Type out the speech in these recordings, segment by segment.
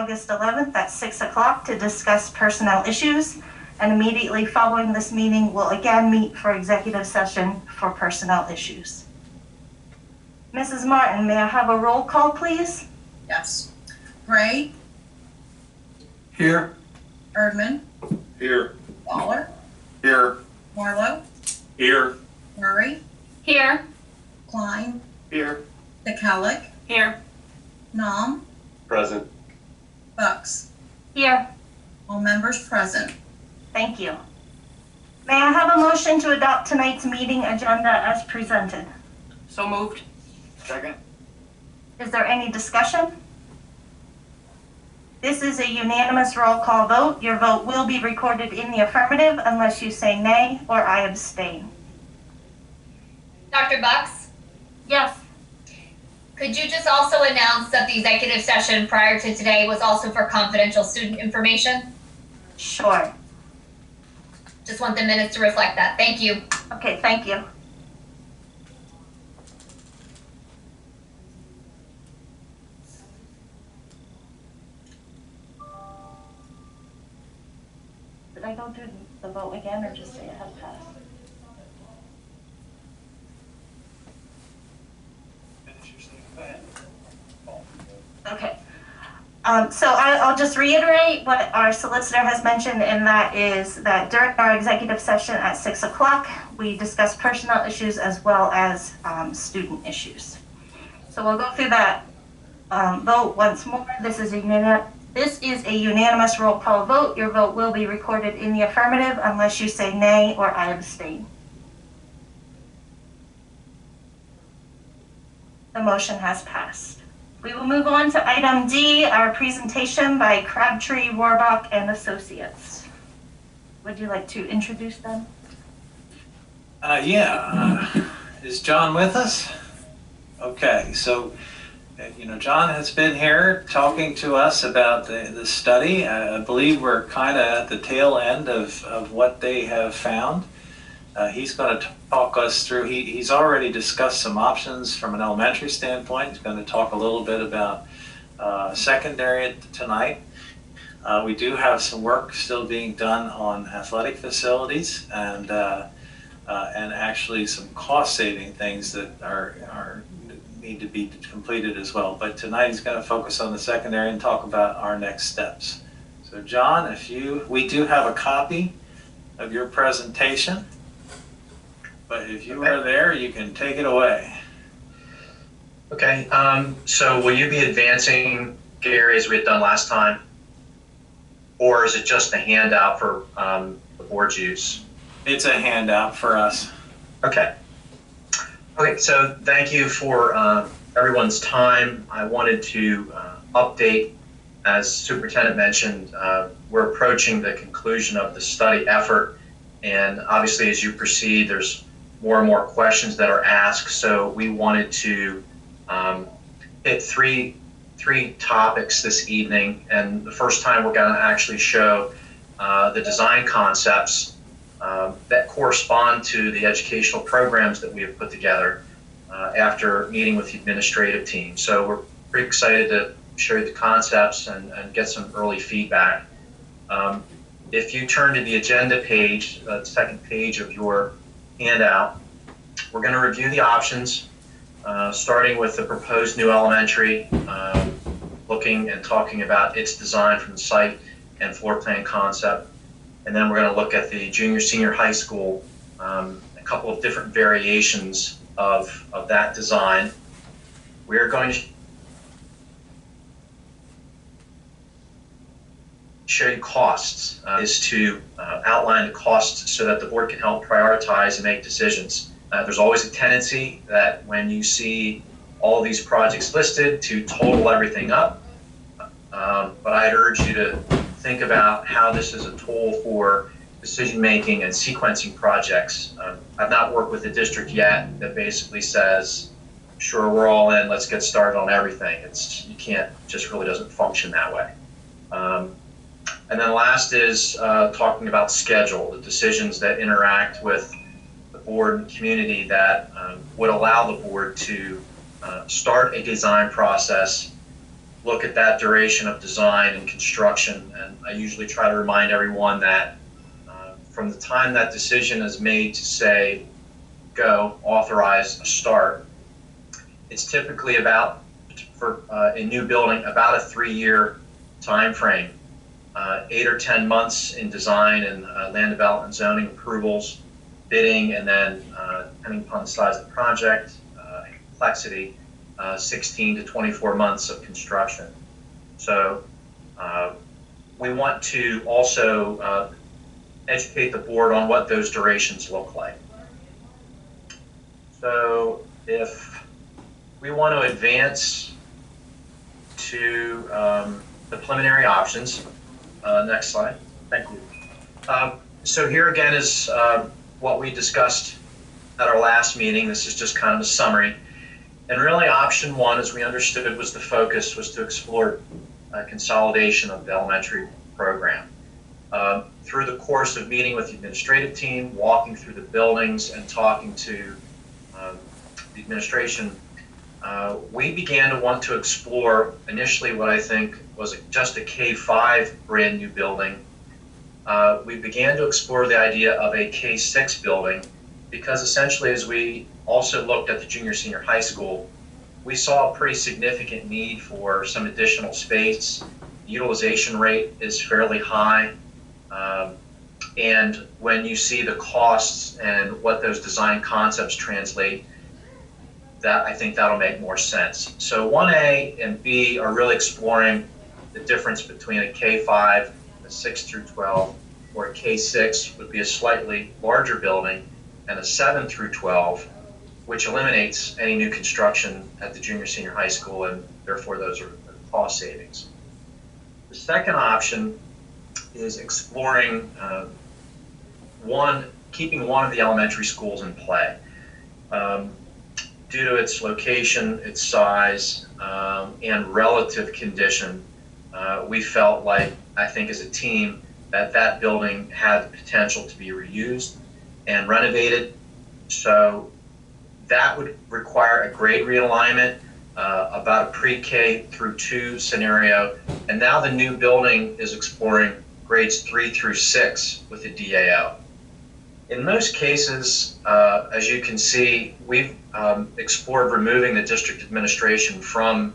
August 11th at 6 o'clock to discuss personnel issues. And immediately following this meeting, we'll again meet for executive session for personnel issues. Mrs. Martin, may I have a roll call, please? Yes. Gray? Here. Erdman? Here. Waller? Here. Marlowe? Here. Murray? Here. Klein? Here. McCulloch? Here. Nom? Present. Bucks? Here. All members present. Thank you. May I have a motion to adopt tonight's meeting agenda as presented? So moved. Second. Is there any discussion? This is a unanimous roll call vote. Your vote will be recorded in the affirmative unless you say nay or I abstain. Dr. Bucks, Yes. could you just also announce that the executive session prior to today was also for confidential student information? Sure. Just want the minutes to reflect that. Thank you. Okay, thank you. Did I go through the vote again or just say it has passed? Okay. So I'll just reiterate what our solicitor has mentioned, and that is that during our executive session at 6 o'clock, we discuss personnel issues as well as student issues. So we'll go through that vote once more. This is a unanimous roll call vote. Your vote will be recorded in the affirmative unless you say nay or I abstain. The motion has passed. We will move on to item D, our presentation by Crabtree, Warbach, and Associates. Would you like to introduce them? Is John with us? Okay, so, John has been here talking to us about the study. I believe we're kind of at the tail end of what they have found. He's going to talk us through, he's already discussed some options from an elementary standpoint. He's going to talk a little bit about secondary tonight. We do have some work still being done on athletic facilities and actually some cost-saving things that need to be completed as well. But tonight he's going to focus on the secondary and talk about our next steps. So John, we do have a copy of your presentation. But if you are there, you can take it away. Okay, so will you be advancing, Gary, as we had done last time? Or is it just a handout for the board's use? It's a handout for us. Okay. Okay, so thank you for everyone's time. I wanted to update, as Superintendent mentioned, we're approaching the conclusion of the study effort. And obviously, as you proceed, there's more and more questions that are asked. So we wanted to hit three topics this evening. And the first time we're going to actually show the design concepts that correspond to the educational programs that we have put together after meeting with the administrative team. So we're pretty excited to show you the concepts and get some early feedback. If you turn to the agenda page, the second page of your handout, we're going to review the options, starting with the proposed new elementary, looking and talking about its design from the site and floor plan concept. And then we're going to look at the junior, senior high school, a couple of different variations of that design. We're going to show you costs, is to outline the costs so that the board can help prioritize and make decisions. There's always a tendency that when you see all of these projects listed to total everything up, but I'd urge you to think about how this is a tool for decision making and sequencing projects. I've not worked with a district yet that basically says, sure, we're all in, let's get started on everything. You can't, just really doesn't function that way. And then last is talking about schedule, the decisions that interact with the board and community that would allow the board to start a design process look at that duration of design and construction. And I usually try to remind everyone that from the time that decision is made to say, go, authorize a start, it's typically about, for a new building, about a 3-year time frame. 8 or 10 months in design and land development zoning approvals, bidding, and then depending upon the size of the project and complexity, 16 to 24 months of construction. So we want to also educate the board on what those durations look like. So if we want to advance to the preliminary options, next slide, thank you. So here again is what we discussed at our last meeting. This is just kind of a summary. And really option one, as we understood, was the focus was to explore consolidation of the elementary program. Through the course of meeting with the administrative team, walking through the buildings and talking to the administration, we began to want to explore initially what I think was just a K-5 brand new building. We began to explore the idea of a K-6 building because essentially as we also looked at the junior senior high school, we saw a pretty significant need for some additional space. The utilization rate is fairly high. And when you see the costs and what those design concepts translate, that I think that'll make more sense. So 1A and B are really exploring the difference between a K-5, a 6 through 12, or a K-6 would be a slightly larger building, and a 7 through 12, which eliminates any new construction at the junior senior high school, and therefore those are cost savings. The second option is exploring keeping one of the elementary schools in play. Due to its location, its size, and relative condition, we felt like, I think as a team, that building had the potential to be reused and renovated. So that would require a grade realignment, about a pre-K through 2 scenario. And now the new building is exploring grades 3 through 6 with the DAO. In most cases, as you can see, we've explored removing the district administration from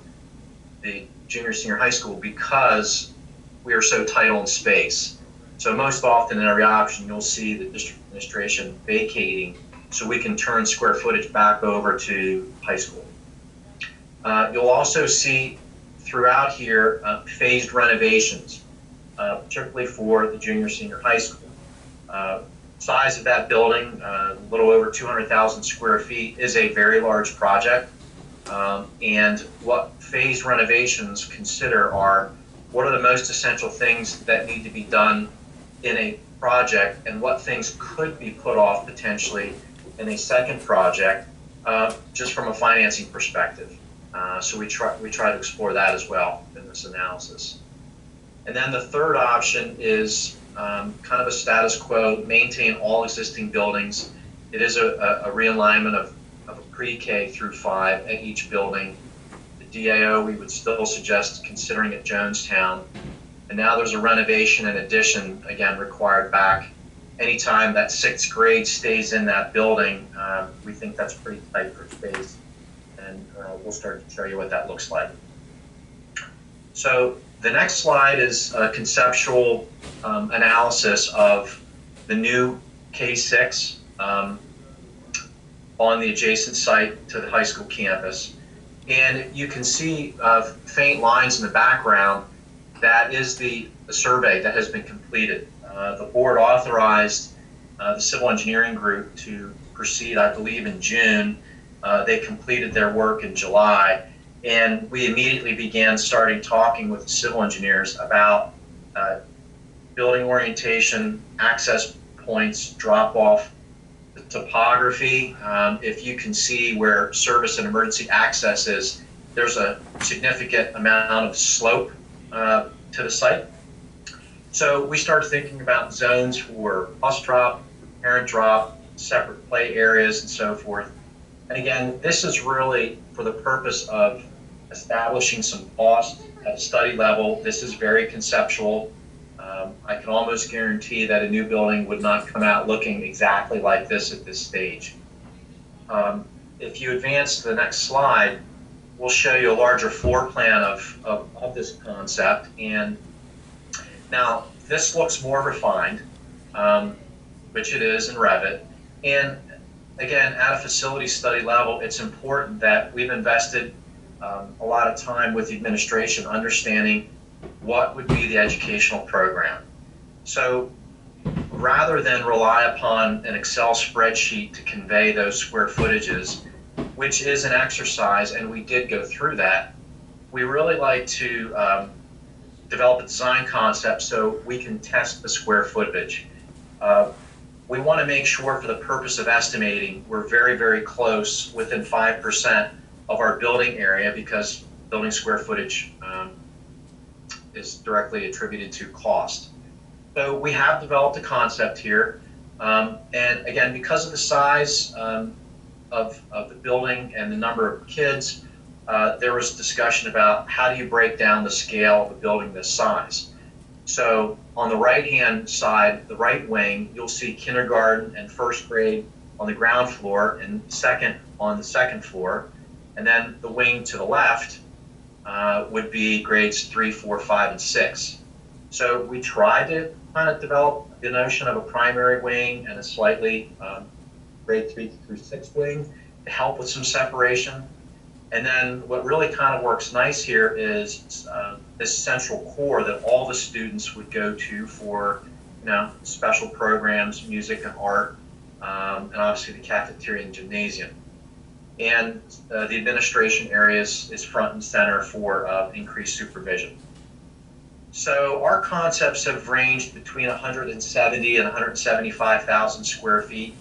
the junior senior high school because we are so tight on space. So most often in every option, you'll see the district administration vacating so we can turn square footage back over to high school. You'll also see throughout here phased renovations, particularly for the junior senior high school. Size of that building, a little over 200,000 square feet, is a very large project. And what phased renovations consider are what are the most essential things that need to be done in a project and what things could be put off potentially in a second project, just from a financing perspective. So we try to explore that as well in this analysis. And then the third option is kind of a status quo, maintain all existing buildings. It is a realignment of a pre-K through 5 at each building. The DAO, we would still suggest considering at Jonestown. And now there's a renovation and addition, again, required back. Anytime that 6th grade stays in that building, we think that's pretty tight for space. And we'll start to show you what that looks like. So the next slide is a conceptual analysis of the new K-6 on the adjacent site to the high school campus. And you can see faint lines in the background. That is the survey that has been completed. The board authorized the civil engineering group to proceed, I believe, in June. They completed their work in July. And we immediately began talking with the civil engineers about building orientation, access points, drop off, the topography. If you can see where service and emergency access is, there's a significant amount of slope to the site. So we started thinking about zones for bus drop, parent drop, separate play areas, and so forth. And again, this is really for the purpose of establishing some cost at a study level. This is very conceptual. I can almost guarantee that a new building would not come out looking exactly like this at this stage. If you advance to the next slide, we'll show you a larger floor plan of this concept. And now this looks more refined, which it is in Revit. And again, at a facility study level, it's important that we've invested a lot of time with the administration understanding what would be the educational program. So rather than rely upon an Excel spreadsheet to convey those square footages, which is an exercise, and we did go through that, we really like to develop a design concept so we can test the square footage. We want to make sure for the purpose of estimating, we're very, very close, within 5% of our building area, because building square footage is directly attributed to cost. So we have developed a concept here. And again, because of the size of the building and the number of kids, there was discussion about how do you break down the scale of a building this size. So on the right-hand side, the right wing, you'll see kindergarten and first grade on the ground floor and second on the second floor. And then the wing to the left would be grades 3, 4, 5, and 6. So we tried to kind of develop the notion of a primary wing and a slightly grade 3 through 6 wing to help with some separation. And then what really kind of works nice here is this central core that all the students would go to for, special programs, music and art, and obviously the cafeteria and gymnasium. And the administration areas is front and center for increased supervision. So our concepts have ranged between 170 and 175,000 square feet.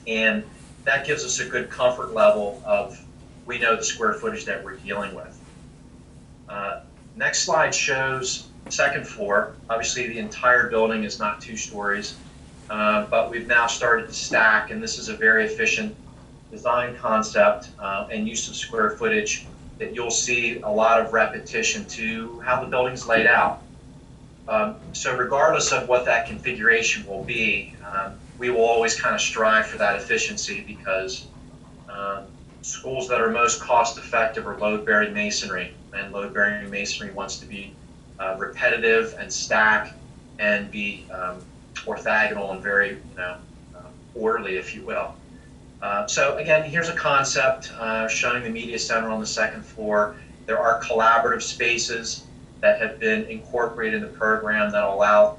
And that gives us a good comfort level of, we know the square footage that we're dealing with. Next slide shows the second floor. Obviously the entire building is not 2 stories, but we've now started to stack, and this is a very efficient design concept and use of square footage that you'll see a lot of repetition to how the building's laid out. So regardless of what that configuration will be, we will always kind of strive for that efficiency, because schools that are most cost effective are load-bearing masonry, and load-bearing masonry wants to be repetitive and stack and be orthogonal and very orderly, if you will. So again, here's a concept showing the media center on the second floor. There are collaborative spaces that have been incorporated in the program that allow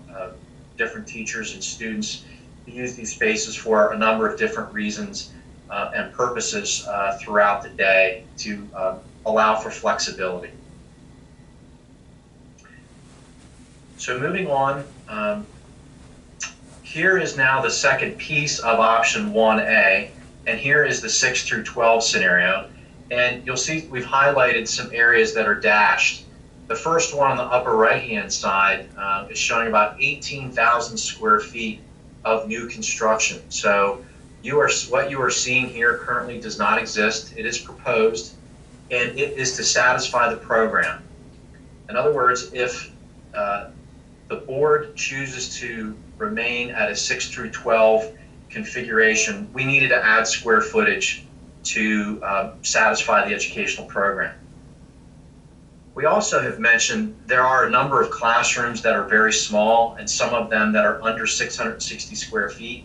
different teachers and students to use these spaces for a number of different reasons and purposes throughout the day to allow for flexibility. So moving on, here is now the second piece of option 1A. And here is the 6 through 12 scenario. And you'll see we've highlighted some areas that are dashed. The first one on the upper right-hand side is showing about 18,000 square feet of new construction. So what you are seeing here currently does not exist. It is proposed, and it is to satisfy the program. In other words, if the board chooses to remain at a 6 through 12 configuration, we needed to add square footage to satisfy the educational program. We also have mentioned there are a number of classrooms that are very small, and some of them that are under 660 square feet,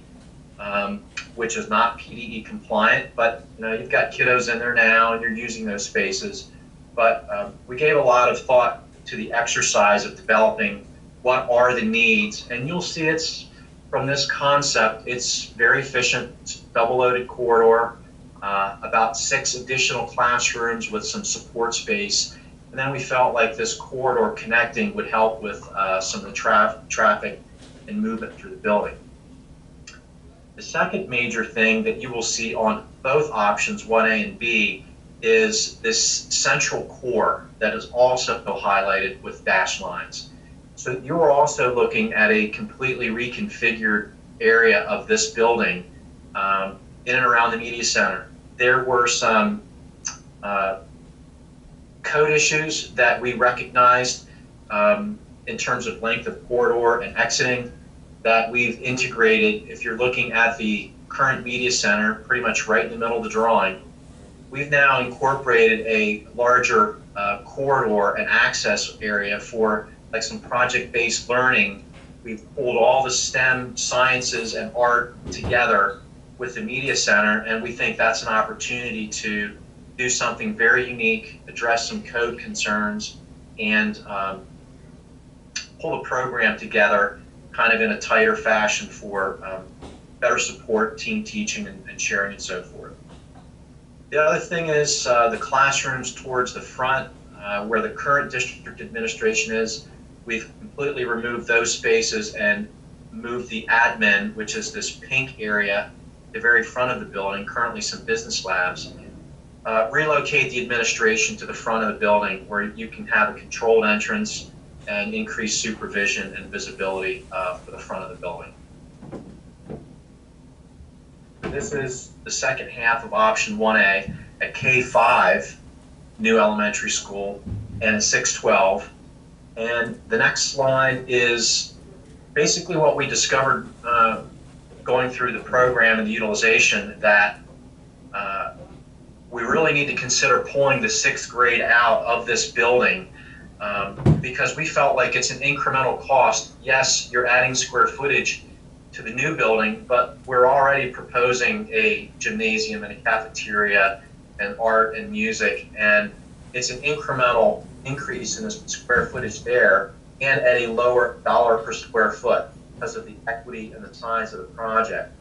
which is not PDE compliant, but you've got kiddos in there now and you're using those spaces. But we gave a lot of thought to the exercise of developing what are the needs, and you'll see it's from this concept, it's very efficient. It's a double-loaded corridor, about 6 additional classrooms with some support space. And then we felt like this corridor connecting would help with some of the traffic and movement through the building. The second major thing that you will see on both options, 1A and B, is this central core that is also highlighted with dashed lines. So you are also looking at a completely reconfigured area of this building in and around the media center. There were some code issues that we recognized in terms of length of corridor and exiting that we've integrated. If you're looking at the current media center, pretty much right in the middle of the drawing, we've now incorporated a larger corridor and access area for like some project-based learning. We've pulled all the STEM sciences and art together with the media center, and we think that's an opportunity to do something very unique, address some code concerns, and pull the program together kind of in a tighter fashion for better support, team teaching, and sharing and so forth. The other thing is the classrooms towards the front where the current district administration is. We've completely removed those spaces and moved the admin, which is this pink area, the very front of the building, currently some business labs. Relocate the administration to the front of the building where you can have a controlled entrance and increase supervision and visibility for the front of the building. This is the second half of option 1A at K5, new elementary school, and at 612. And the next slide is basically what we discovered going through the program and the utilization, that we really need to consider pulling the 6th grade out of this building because we felt like it's an incremental cost. Yes, you're adding square footage to the new building, but we're already proposing a gymnasium and a cafeteria and art and music, and it's an incremental increase in the square footage there and at a lower dollar per square foot because of the equity and the size of the project.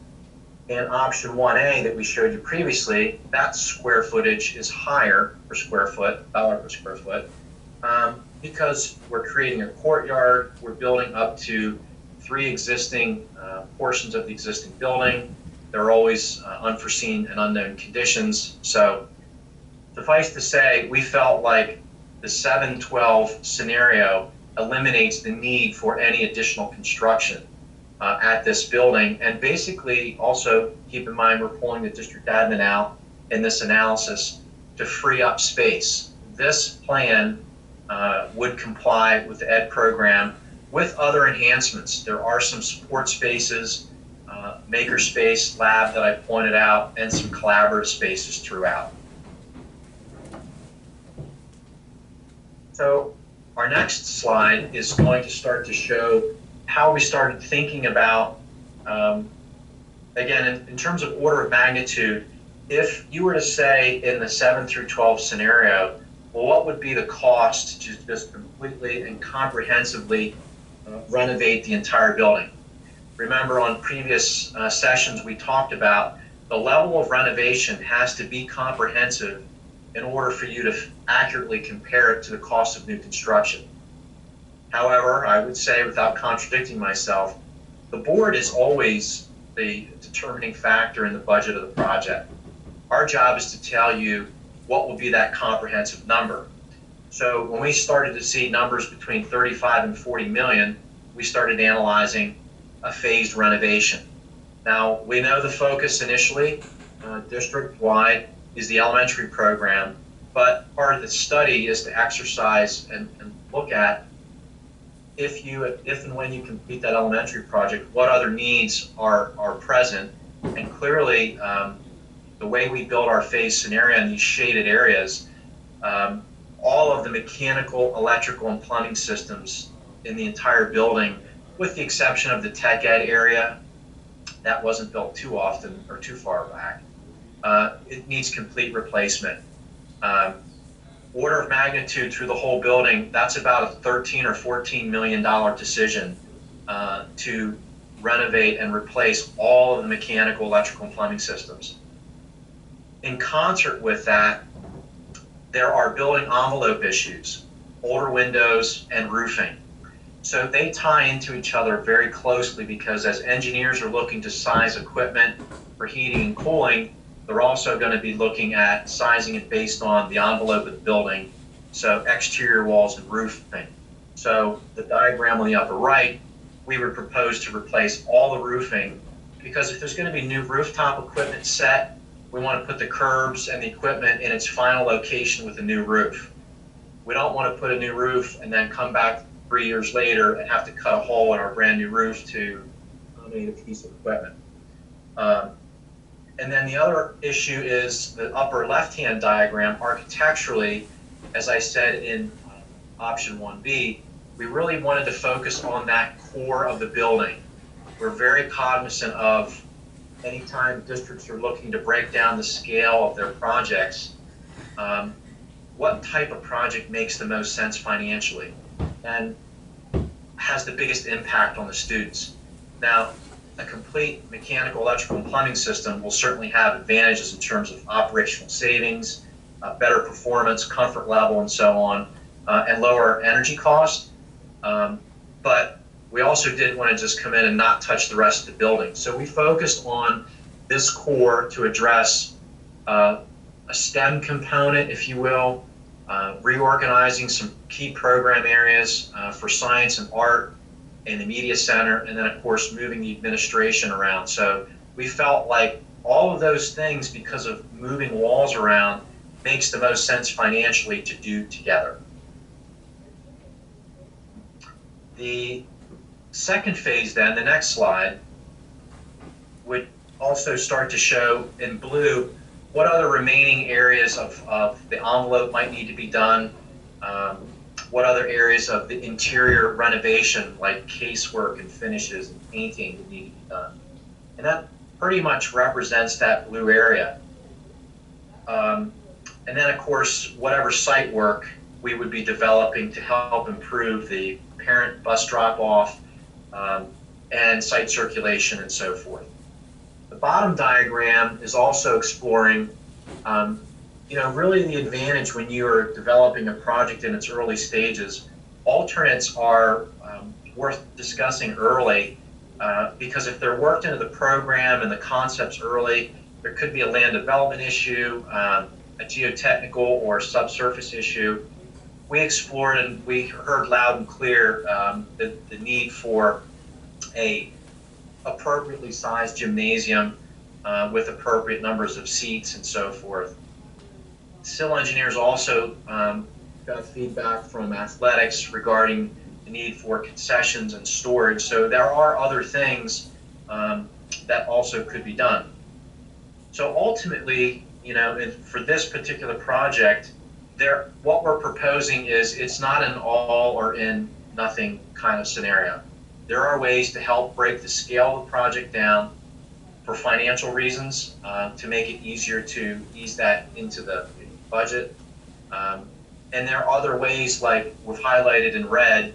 And option 1A that we showed you previously, that square footage is higher per square foot, dollar per square foot, because we're creating a courtyard, we're building up to 3 existing portions of the existing building. There are always unforeseen and unknown conditions. So suffice to say, we felt like the 712 scenario eliminates the need for any additional construction at this building. And basically also keep in mind, we're pulling the district admin out in this analysis to free up space. This plan would comply with the ED program with other enhancements. There are some support spaces, maker space, lab that I pointed out, and some collaborative spaces throughout. So our next slide is going to start to show how we started thinking about, again, in terms of order of magnitude, if you were to say in the 7 through 12 scenario, well, what would be the cost to just completely and comprehensively renovate the entire building? Remember on previous sessions we talked about the level of renovation has to be comprehensive in order for you to accurately compare it to the cost of new construction. However, I would say, without contradicting myself, the board is always the determining factor in the budget of the project. Our job is to tell you what will be that comprehensive number. So when we started to see numbers between 35 and 40 million, we started analyzing a phased renovation. Now, we know the focus initially, district-wide, is the elementary program, but part of the study is to exercise and look at if and when you complete that elementary project, what other needs are present. And clearly, the way we build our phase scenario in these shaded areas, all of the mechanical, electrical, and plumbing systems in the entire building, with the exception of the tech ed area, that wasn't built too often or too far back. It needs complete replacement. Order of magnitude through the whole building, that's about a $13 or $14 million decision to renovate and replace all of the mechanical, electrical, and plumbing systems. In concert with that, there are building envelope issues, older windows, and roofing. So they tie into each other very closely because as engineers are looking to size equipment for heating and cooling, they're also going to be looking at sizing it based on the envelope of the building, so exterior walls and roofing. So the diagram on the upper right, we would propose to replace all the roofing because if there's going to be new rooftop equipment set, we want to put the curbs and the equipment in its final location with a new roof. We don't want to put a new roof and then come back 3 years later and have to cut a hole in our brand new roof to accommodate a piece of equipment. And then the other issue is the upper left-hand diagram. Architecturally, as I said in option 1B, we really wanted to focus on that core of the building. We're very cognizant of anytime districts are looking to break down the scale of their projects, what type of project makes the most sense financially and has the biggest impact on the students. Now, a complete mechanical, electrical, and plumbing system will certainly have advantages in terms of operational savings, better performance, comfort level, and so on, and lower energy cost. But we also didn't want to just come in and not touch the rest of the building. So we focused on this core to address a STEM component, if you will, reorganizing some key program areas for science and art in the media center, and then of course moving the administration around. So we felt like all of those things, because of moving walls around, makes the most sense financially to do together. The second phase then, the next slide, would also start to show in blue what other remaining areas of the envelope might need to be done, what other areas of the interior renovation, like casework and finishes and painting, would need to be done. And that pretty much represents that blue area. And then, of course, whatever site work we would be developing to help improve the parent bus drop-off and site circulation and so forth. The bottom diagram is also exploring really the advantage when you are developing a project in its early stages. Alternates are worth discussing early because if they're worked into the program and the concepts early, there could be a land development issue, a geotechnical or subsurface issue. We explored and we heard loud and clear the need for a appropriately sized gymnasium with appropriate numbers of seats and so forth. Civil engineers also got feedback from athletics regarding the need for concessions and storage. So there are other things that also could be done. So ultimately, for this particular project, what we're proposing is it's not an all or in nothing kind of scenario. There are ways to help break the scale of the project down for financial reasons, to make it easier to ease that into the budget. And there are other ways, like we've highlighted in red,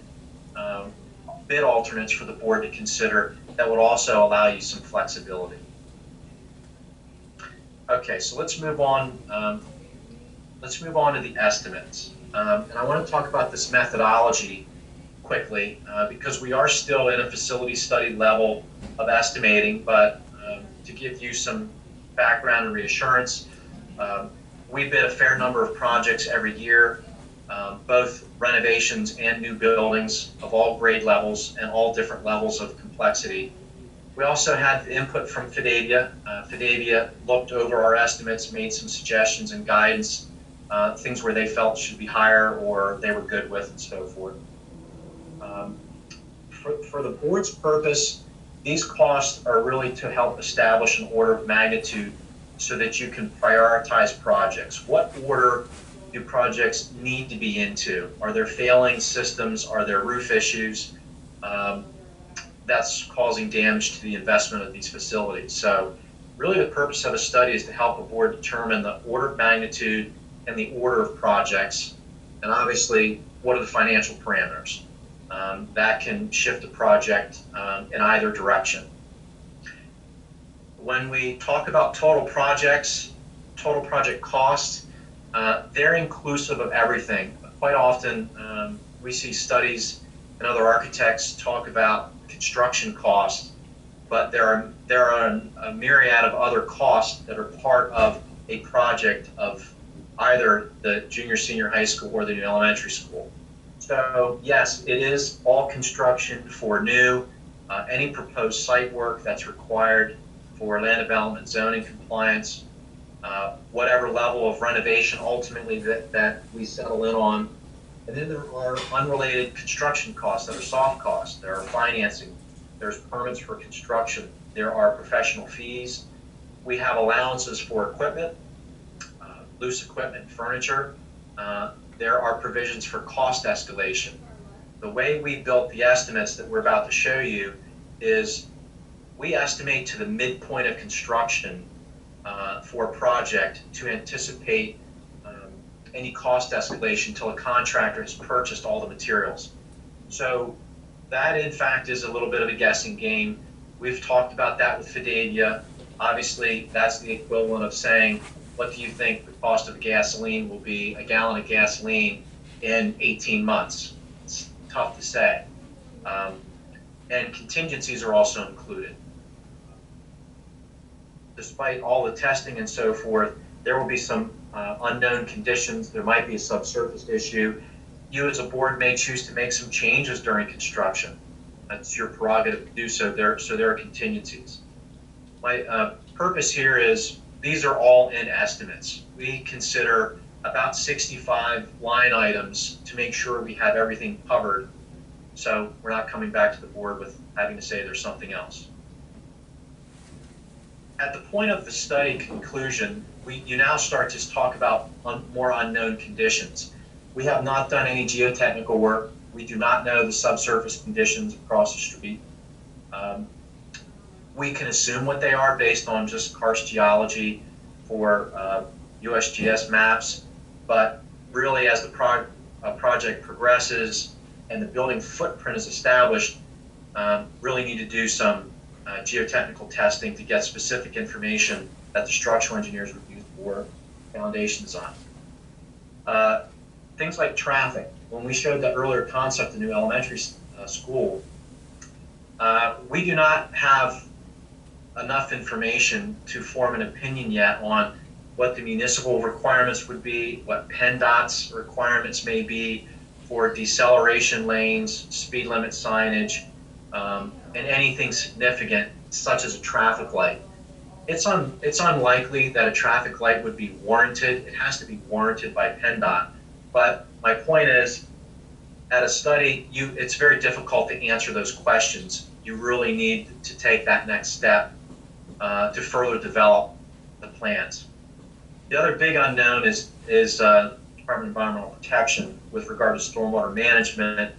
bid alternates for the board to consider that would also allow you some flexibility. Okay, so let's move on. Let's move on to the estimates. And I want to talk about this methodology quickly because we are still in a facility study level of estimating, but to give you some background and reassurance, we bid a fair number of projects every year, both renovations and new buildings of all grade levels and all different levels of complexity. We also had the input from Fidavia. Fidavia looked over our estimates, made some suggestions and guidance, things where they felt should be higher or they were good with and so forth. For the board's purpose, these costs are really to help establish an order of magnitude so that you can prioritize projects. What order do projects need to be into? Are there failing systems? Are there roof issues? That's causing damage to the investment of these facilities. So really the purpose of a study is to help a board determine the order of magnitude and the order of projects, and obviously what are the financial parameters that can shift a project in either direction. When we talk about total projects, total project costs, they're inclusive of everything. Quite often we see studies and other architects talk about construction costs, but there are a myriad of other costs that are part of a project of either the junior, senior high school or the new elementary school. So yes, it is all construction for new, any proposed site work that's required for land development, zoning compliance, whatever level of renovation ultimately that we settle in on And then there are unrelated construction costs that are soft costs. There are financing. There's permits for construction. There are professional fees. We have allowances for equipment, loose equipment, furniture. There are provisions for cost escalation. The way we built the estimates that we're about to show you is we estimate to the midpoint of construction for a project to anticipate any cost escalation until a contractor has purchased all the materials. So that in fact is a little bit of a guessing game. We've talked about that with Fidadia. Obviously, that's the equivalent of saying, what do you think the cost of gasoline will be, a gallon of gasoline, in 18 months? It's tough to say. And contingencies are also included. Despite all the testing and so forth, there will be some unknown conditions. There might be a subsurface issue. You as a board may choose to make some changes during construction. That's your prerogative to do so. There are contingencies. My purpose here is these are all in estimates. We consider about 65 line items to make sure we have everything covered. So we're not coming back to the board with having to say there's something else. At the point of the study conclusion, you now start to talk about more unknown conditions. We have not done any geotechnical work. We do not know the subsurface conditions across the street. We can assume what they are based on just karst geology for USGS maps, but really as the project progresses and the building footprint is established, really need to do some geotechnical testing to get specific information that the structural engineers would use for foundation design. Things like traffic. When we showed the earlier concept of new elementary school, we do not have enough information to form an opinion yet on what the municipal requirements would be, what PennDOT's requirements may be for deceleration lanes, speed limit signage, and anything significant such as a traffic light. It's unlikely that a traffic light would be warranted. It has to be warranted by PennDOT. But my point is, at a study, it's very difficult to answer those questions. You really need to take that next step to further develop the plans. The other big unknown is Department of Environmental Protection with regard to stormwater management.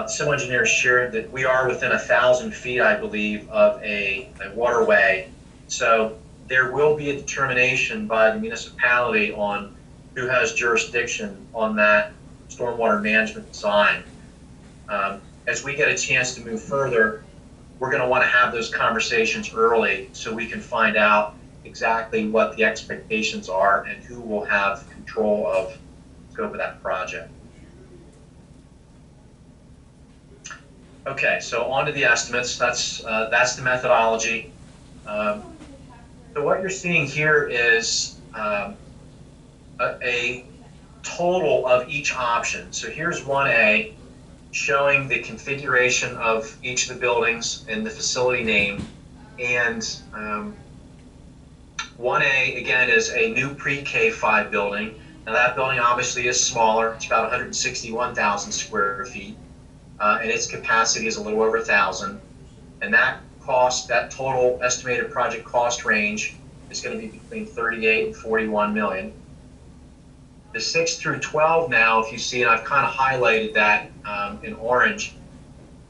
Civil engineers shared that we are within 1,000 feet, I believe, of a waterway. So there will be a determination by the municipality on who has jurisdiction on that stormwater management design. As we get a chance to move further, we're going to want to have those conversations early so we can find out exactly what the expectations are and who will have control of the scope of that project. Okay, so on to the estimates. That's the methodology. So what you're seeing here is a total of each option. So here's 1A, showing the configuration of each of the buildings and the facility name. And 1A, again, is a new pre-K 5 building. Now that building obviously is smaller. It's about 161,000 square feet. And its capacity is a little over 1,000. And that total estimated project cost range is going to be between 38 and 41 million. The 6 through 12 now, if you see, and I've kind of highlighted that in orange,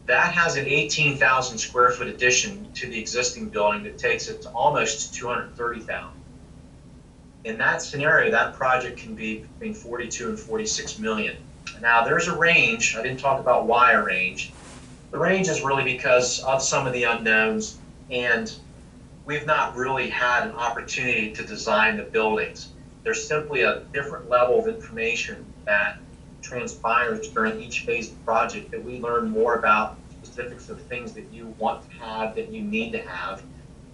that has an 18,000 square foot addition to the existing building that takes it to almost 230,000. In that scenario, that project can be between 42 and 46 million. Now there's a range. I didn't talk about why a range. The range is really because of some of the unknowns, and we've not really had an opportunity to design the buildings. There's simply a different level of information that transpires during each phase of the project that we learn more about specifics of things that you want to have, that you need to have.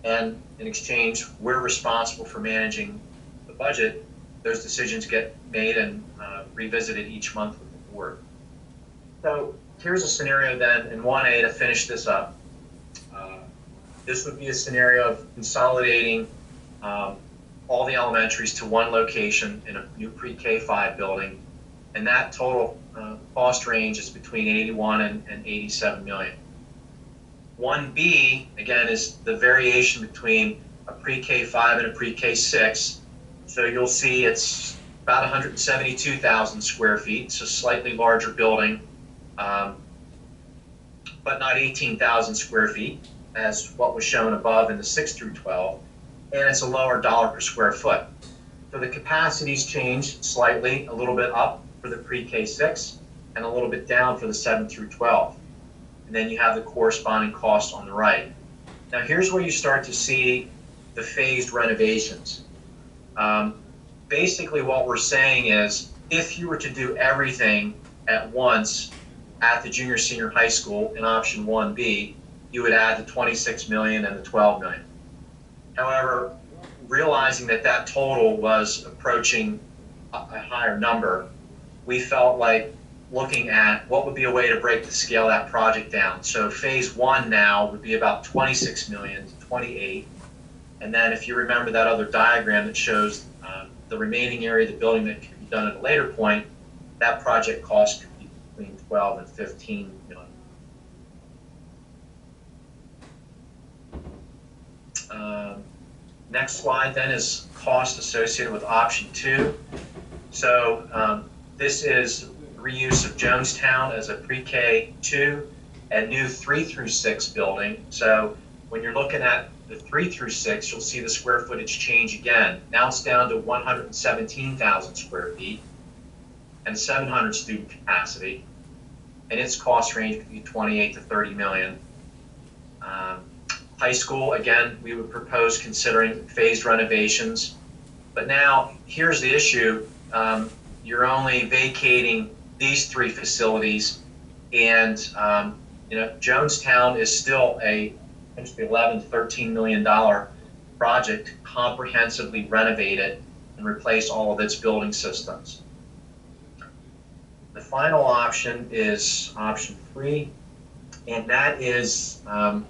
And in exchange, we're responsible for managing the budget. Those decisions get made and revisited each month with the board. So here's a scenario then in 1A to finish this up. This would be a scenario of consolidating all the elementaries to one location in a new pre-K 5 building. and that total cost range is between 81 and 87 million. 1B, again, is the variation between a pre-K 5 and a pre-K 6. So you'll see it's about 172,000 square feet, so slightly larger building, but not 18,000 square feet as what was shown above in the 6 through 12, and it's a lower dollar per square foot. So the capacities changed slightly, a little bit up for the pre-K 6 and a little bit down for the 7 through 12. And then you have the corresponding cost on the right. Now here's where you start to see the phased renovations. Basically what we're saying is, if you were to do everything at once at the junior senior high school in option 1B, you would add the 26 million and the 12 million. However, realizing that that total was approaching a higher number, we felt like looking at what would be a way to break the scale of that project down. So phase 1 now would be about 26 million to 28. And then if you remember that other diagram that shows the remaining area of the building that could be done at a later point, that project cost could be between 12 and 15 million. Next slide then is cost associated with option 2. So this is reuse of Jonestown as a pre-K 2 and new 3 through 6 building. So when you're looking at the 3 through 6, you'll see the square footage change again. Now it's down to 117,000 square feet and 700 student capacity, and its cost range could be 28 to 30 million. High school, again, we would propose considering phased renovations, but now here's the issue. You're only vacating these 3 facilities, and Jonestown is still a potentially $11 to $13 million project, comprehensively renovate it and replace all of its building systems. The final option is option 3, and that is a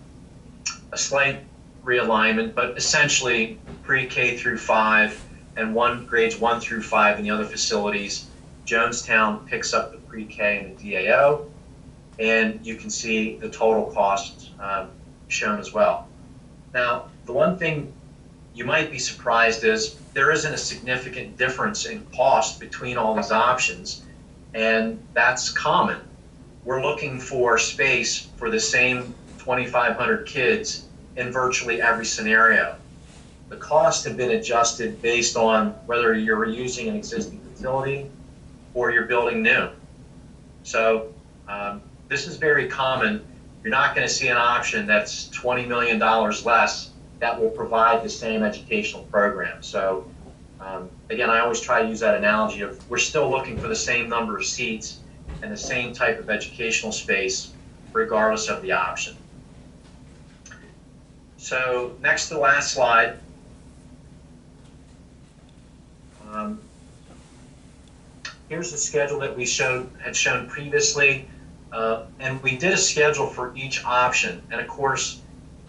slight realignment, but essentially pre-K through 5 and grades 1 through 5 in the other facilities. Jonestown picks up the pre-K and the DAO, and you can see the total cost shown as well. Now, the one thing you might be surprised is there isn't a significant difference in cost between all these options, and that's common. We're looking for space for the same 2,500 kids in virtually every scenario. The costs have been adjusted based on whether you're using an existing facility or you're building new. So this is very common. You're not going to see an option that's $20 million less that will provide the same educational program. So again, I always try to use that analogy of we're still looking for the same number of seats and the same type of educational space regardless of the option. So next to the last slide, here's the schedule that we had shown previously, and we did a schedule for each option. And of course,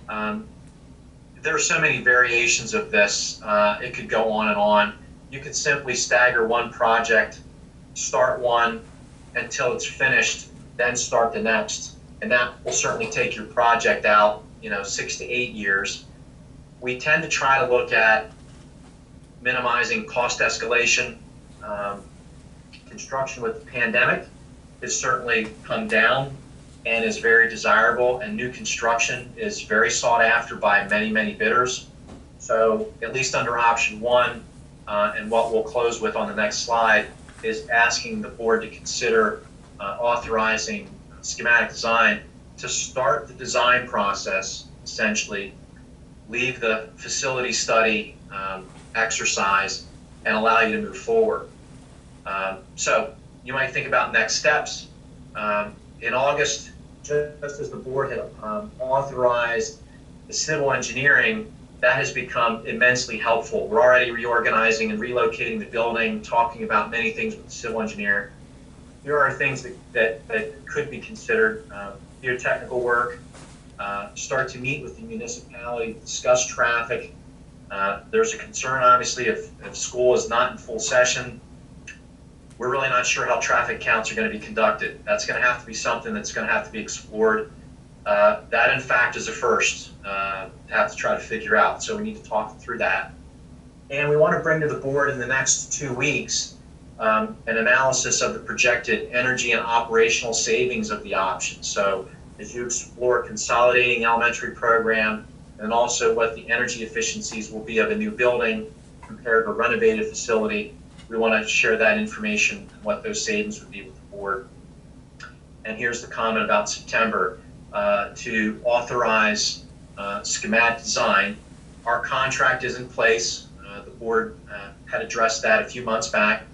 there are so many variations of this. It could go on and on. You could simply stagger one project, start one until it's finished, then start the next, and that will certainly take your project out 6 to 8 years. We tend to try to look at minimizing cost escalation. Construction with the pandemic has certainly come down and is very desirable, and new construction is very sought after by many, many bidders. So at least under option 1, and what we'll close with on the next slide, is asking the board to consider authorizing schematic design to start the design process, essentially, leave the facility study exercise, and allow you to move forward. So you might think about next steps. In August, just as the board had authorized the civil engineering, that has become immensely helpful. We're already reorganizing and relocating the building, talking about many things with the civil engineer. Here are things that could be considered: geotechnical work, start to meet with the municipality, discuss traffic. There's a concern, obviously, if school is not in full session, we're really not sure how traffic counts are going to be conducted. That's going to have to be something that's going to have to be explored. That, in fact, is a first to have to try to figure out. So we need to talk through that. And we want to bring to the board in the next 2 weeks an analysis of the projected energy and operational savings of the option. So as you explore consolidating the elementary program, and also what the energy efficiencies will be of a new building compared to a renovated facility, we want to share that information and what those savings would be with the board. And here's the comment about September. To authorize schematic design. Our contract is in place. The board had addressed that a few months back.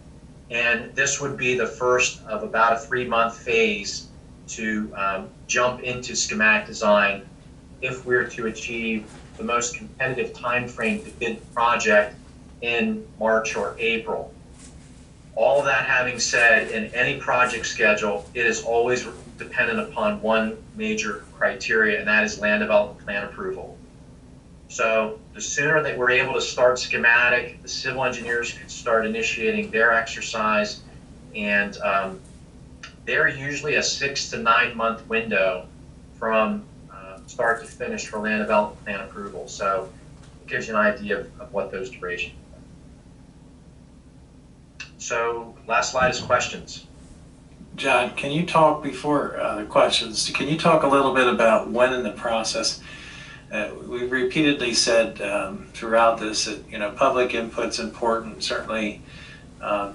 And this would be the first of about a 3-month phase to jump into schematic design if we're to achieve the most competitive time frame to bid the project in March or April. All of that having said, in any project schedule, it is always dependent upon one major criteria, and that is land development plan approval. So the sooner that we're able to start schematic, the civil engineers can start initiating their exercise, and they're usually a 6 to 9 month window from start to finish for land development plan approval. So it gives you an idea of what those durations are. So last slide is questions. John, can you talk before the questions? Can you talk a little bit about when in the process? We've repeatedly said throughout this that public input's important. Certainly,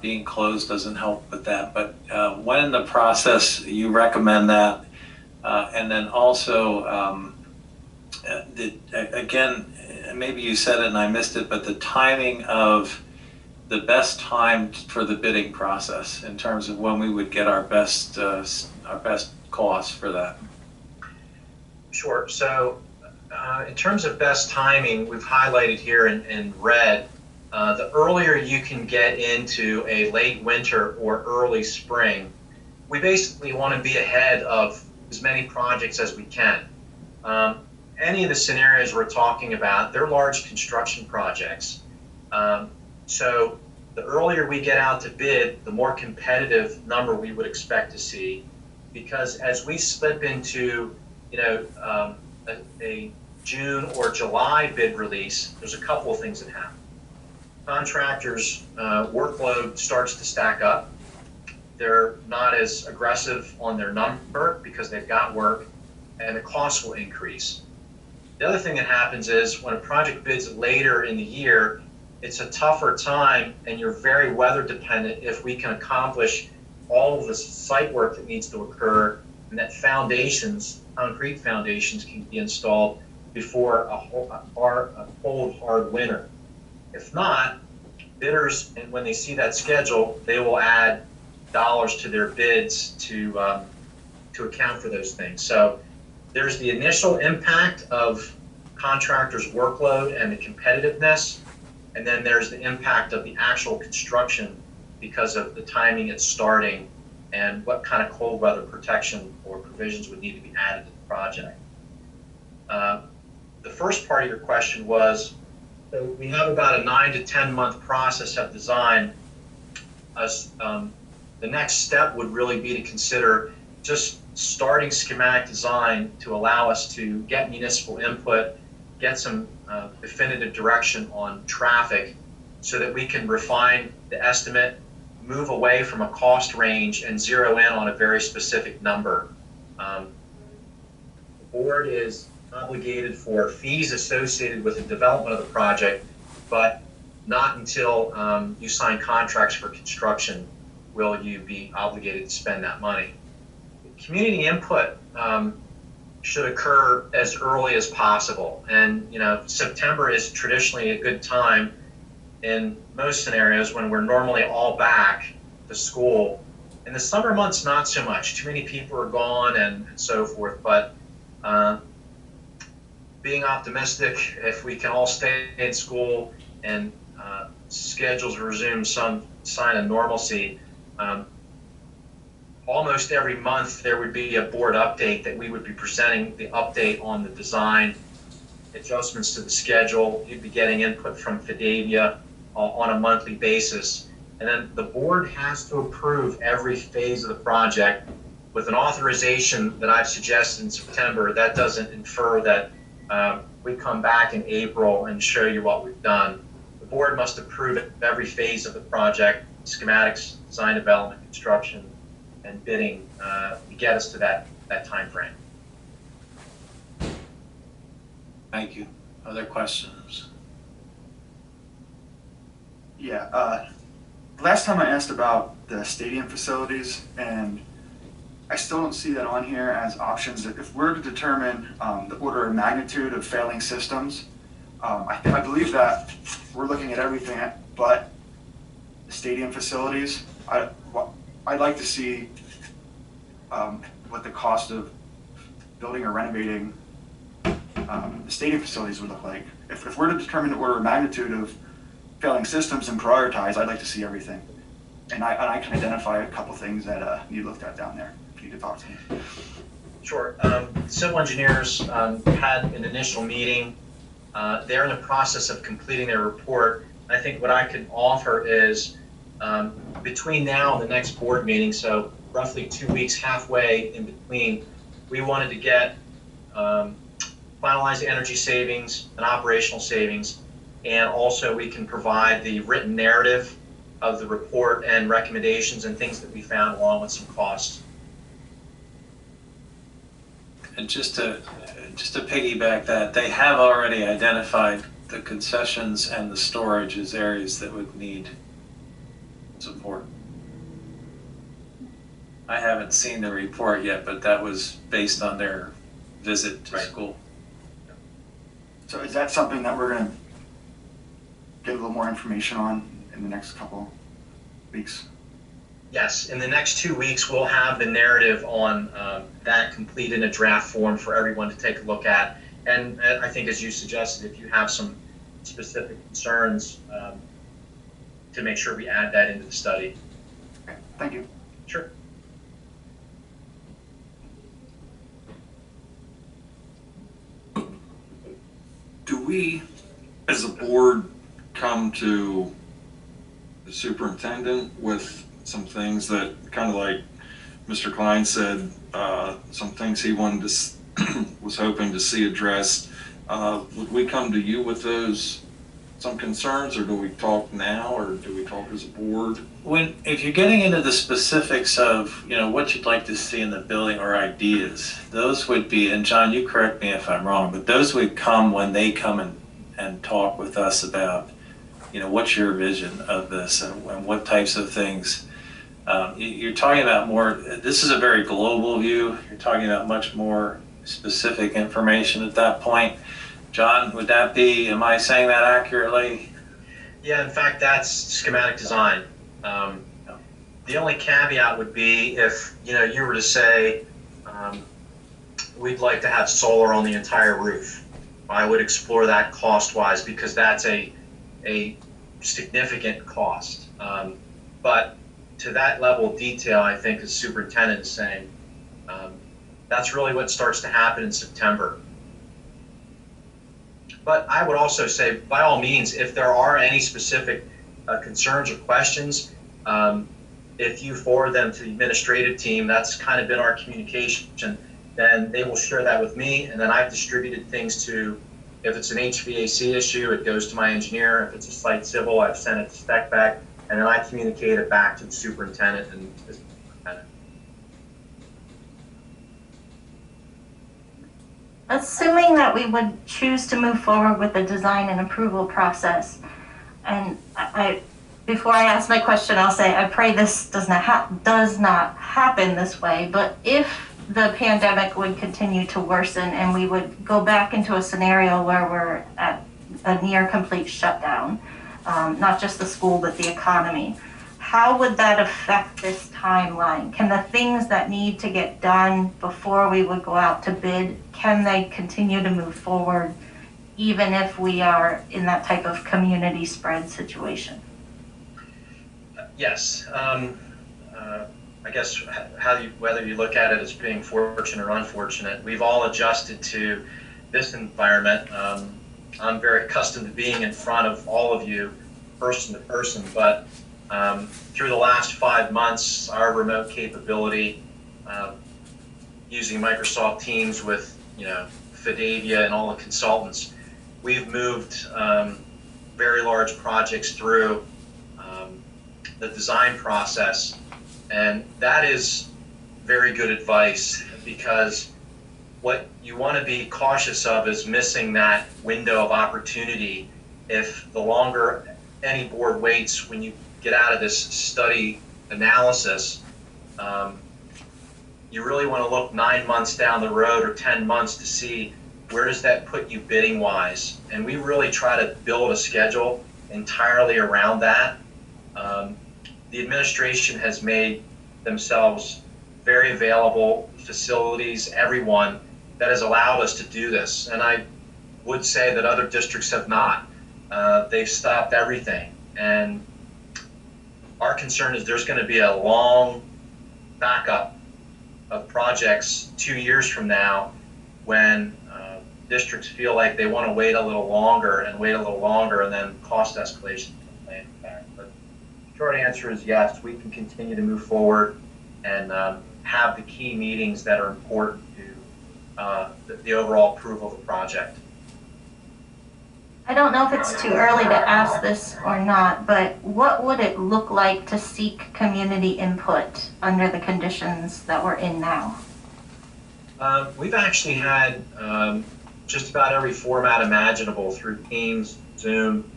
being closed doesn't help with that. But when in the process you recommend that, and then also, again, maybe you said it and I missed it, but the timing of the best time for the bidding process in terms of when we would get our best cost for that. Sure. So in terms of best timing, we've highlighted here in red, the earlier you can get into a late winter or early spring, we basically want to be ahead of as many projects as we can. Any of the scenarios we're talking about, they're large construction projects. So the earlier we get out to bid, the more competitive number we would expect to see, because as we slip into a June or July bid release, there's a couple of things that happen. Contractors' workload starts to stack up. They're not as aggressive on their number because they've got work, and the cost will increase. The other thing that happens is when a project bids later in the year, it's a tougher time, and you're very weather dependent if we can accomplish all of the site work that needs to occur, and that concrete foundations can be installed before a cold, hard winter. If not, bidders, and when they see that schedule, they will add dollars to their bids to account for those things. So there's the initial impact of contractors' workload and the competitiveness, and then there's the impact of the actual construction because of the timing it's starting and what kind of cold weather protection or provisions would need to be added to the project. The first part of your question was, so we have about a 9 to 10 month process of design. The next step would really be to consider just starting schematic design to allow us to get municipal input, get some definitive direction on traffic so that we can refine the estimate, move away from a cost range and zero in on a very specific number. The board is obligated for fees associated with the development of the project, but not until you sign contracts for construction will you be obligated to spend that money. Community input should occur as early as possible. And September is traditionally a good time in most scenarios when we're normally all back to school. In the summer months, not so much. Too many people are gone and so forth. But being optimistic, if we can all stay in school and schedules resume some sign of normalcy, almost every month there would be a board update that we would be presenting the update on the design, adjustments to the schedule. You'd be getting input from Fidavia on a monthly basis. And then the board has to approve every phase of the project with an authorization that I've suggested in September. That doesn't infer that we come back in April and show you what we've done. The board must approve every phase of the project, schematics, design development, construction, and bidding to get us to that time frame. Thank you. Other questions? Yeah, last time I asked about the stadium facilities, and I still don't see that on here as options. If we're to determine the order of magnitude of failing systems, I believe that we're looking at everything but the stadium facilities. I'd like to see what the cost of building or renovating the stadium facilities would look like. If we're to determine the order of magnitude of failing systems and prioritize, I'd like to see everything. And I can identify a couple things that you looked at down there, if you could talk to me. Sure. Civil engineers had an initial meeting. They're in the process of completing their report. I think what I can offer is between now and the next board meeting, so roughly 2 weeks, halfway in between, we wanted to get finalize the energy savings and operational savings, and also we can provide the written narrative of the report and recommendations and things that we found along with some costs. And just to piggyback that, they have already identified the concessions and the storage as areas that would need support. I haven't seen the report yet, but that was based on their visit to school. So is that something that we're gonna get a little more information on in the next couple weeks? Yes, in the next 2 weeks, we'll have the narrative on that complete in a draft form for everyone to take a look at. And I think, as you suggested, if you have some specific concerns, to make sure we add that into the study. Okay, thank you. Sure. Do we, as a board, come to the superintendent with some things that, kind of like Mr. Klein said, some things he wanted to, was hoping to see addressed? Would we come to you with those, some concerns, or do we talk now, or do we talk as a board? If you're getting into the specifics of, what you'd like to see in the building or ideas, those would be, and John, you correct me if I'm wrong, but those would come when they come and talk with us about, what's your vision of this and what types of things. You're talking about more, this is a very global view. You're talking about much more specific information at that point. John, would that be, am I saying that accurately? Yeah, in fact, that's schematic design. The only caveat would be if, you were to say, we'd like to have solar on the entire roof. I would explore that cost-wise, because that's a significant cost. But to that level of detail, I think the superintendent is saying, that's really what starts to happen in September. But I would also say, by all means, if there are any specific concerns or questions, if you forward them to the administrative team, that's kind of been our communication, then they will share that with me, and then I've distributed things to, if it's an HVAC issue, it goes to my engineer. If it's a site civil, I've sent it to spec back, and then I communicate it back to the superintendent and the superintendent. Assuming that we would choose to move forward with the design and approval process, and before I ask my question, I'll say I pray this does not happen this way. But if the pandemic would continue to worsen and we would go back into a scenario where we're at a near complete shutdown, not just the school but the economy, how would that affect this timeline? Can the things that need to get done before we would go out to bid, can they continue to move forward even if we are in that type of community spread situation? Yes. I guess whether you look at it as being fortunate or unfortunate, we've all adjusted to this environment. I'm very accustomed to being in front of all of you, person to person, but Through the last 5 months, our remote capability, using Microsoft Teams with, Fidavia and all the consultants, we've moved very large projects through the design process. And that is very good advice, because what you want to be cautious of is missing that window of opportunity. If the longer any board waits when you get out of this study analysis, you really want to look 9 months down the road or 10 months to see where does that put you bidding wise. And we really try to build a schedule entirely around that. The administration has made themselves very available, facilities, everyone, that has allowed us to do this. And I would say that other districts have not. They've stopped everything. And our concern is there's going to be a long backup of projects 2 years from now when districts feel like they want to wait a little longer and then cost escalation can play back. But the short answer is yes, we can continue to move forward and have the key meetings that are important to the overall approval of the project. I don't know if it's too early to ask this or not, but what would it look like to seek community input under the conditions that we're in now? We've actually had just about every format imaginable through Teams, Zoom,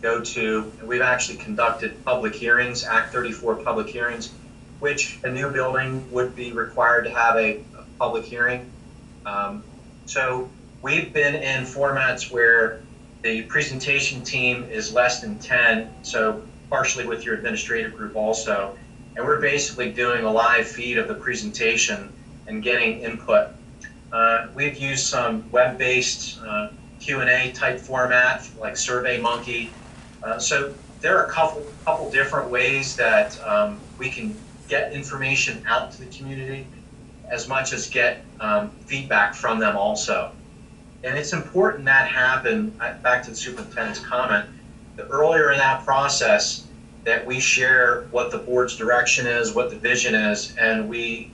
GoTo, and we've actually conducted public hearings, Act 34 public hearings, which a new building would be required to have a public hearing. So we've been in formats where the presentation team is less than 10, so partially with your administrative group also, and we're basically doing a live feed of the presentation and getting input. We've used some web-based Q&A type format like SurveyMonkey. So there are a couple different ways that we can get information out to the community, as much as get feedback from them also. And it's important that happen, back to the superintendent's comment, the earlier in that process that we share what the board's direction is, what the vision is, and we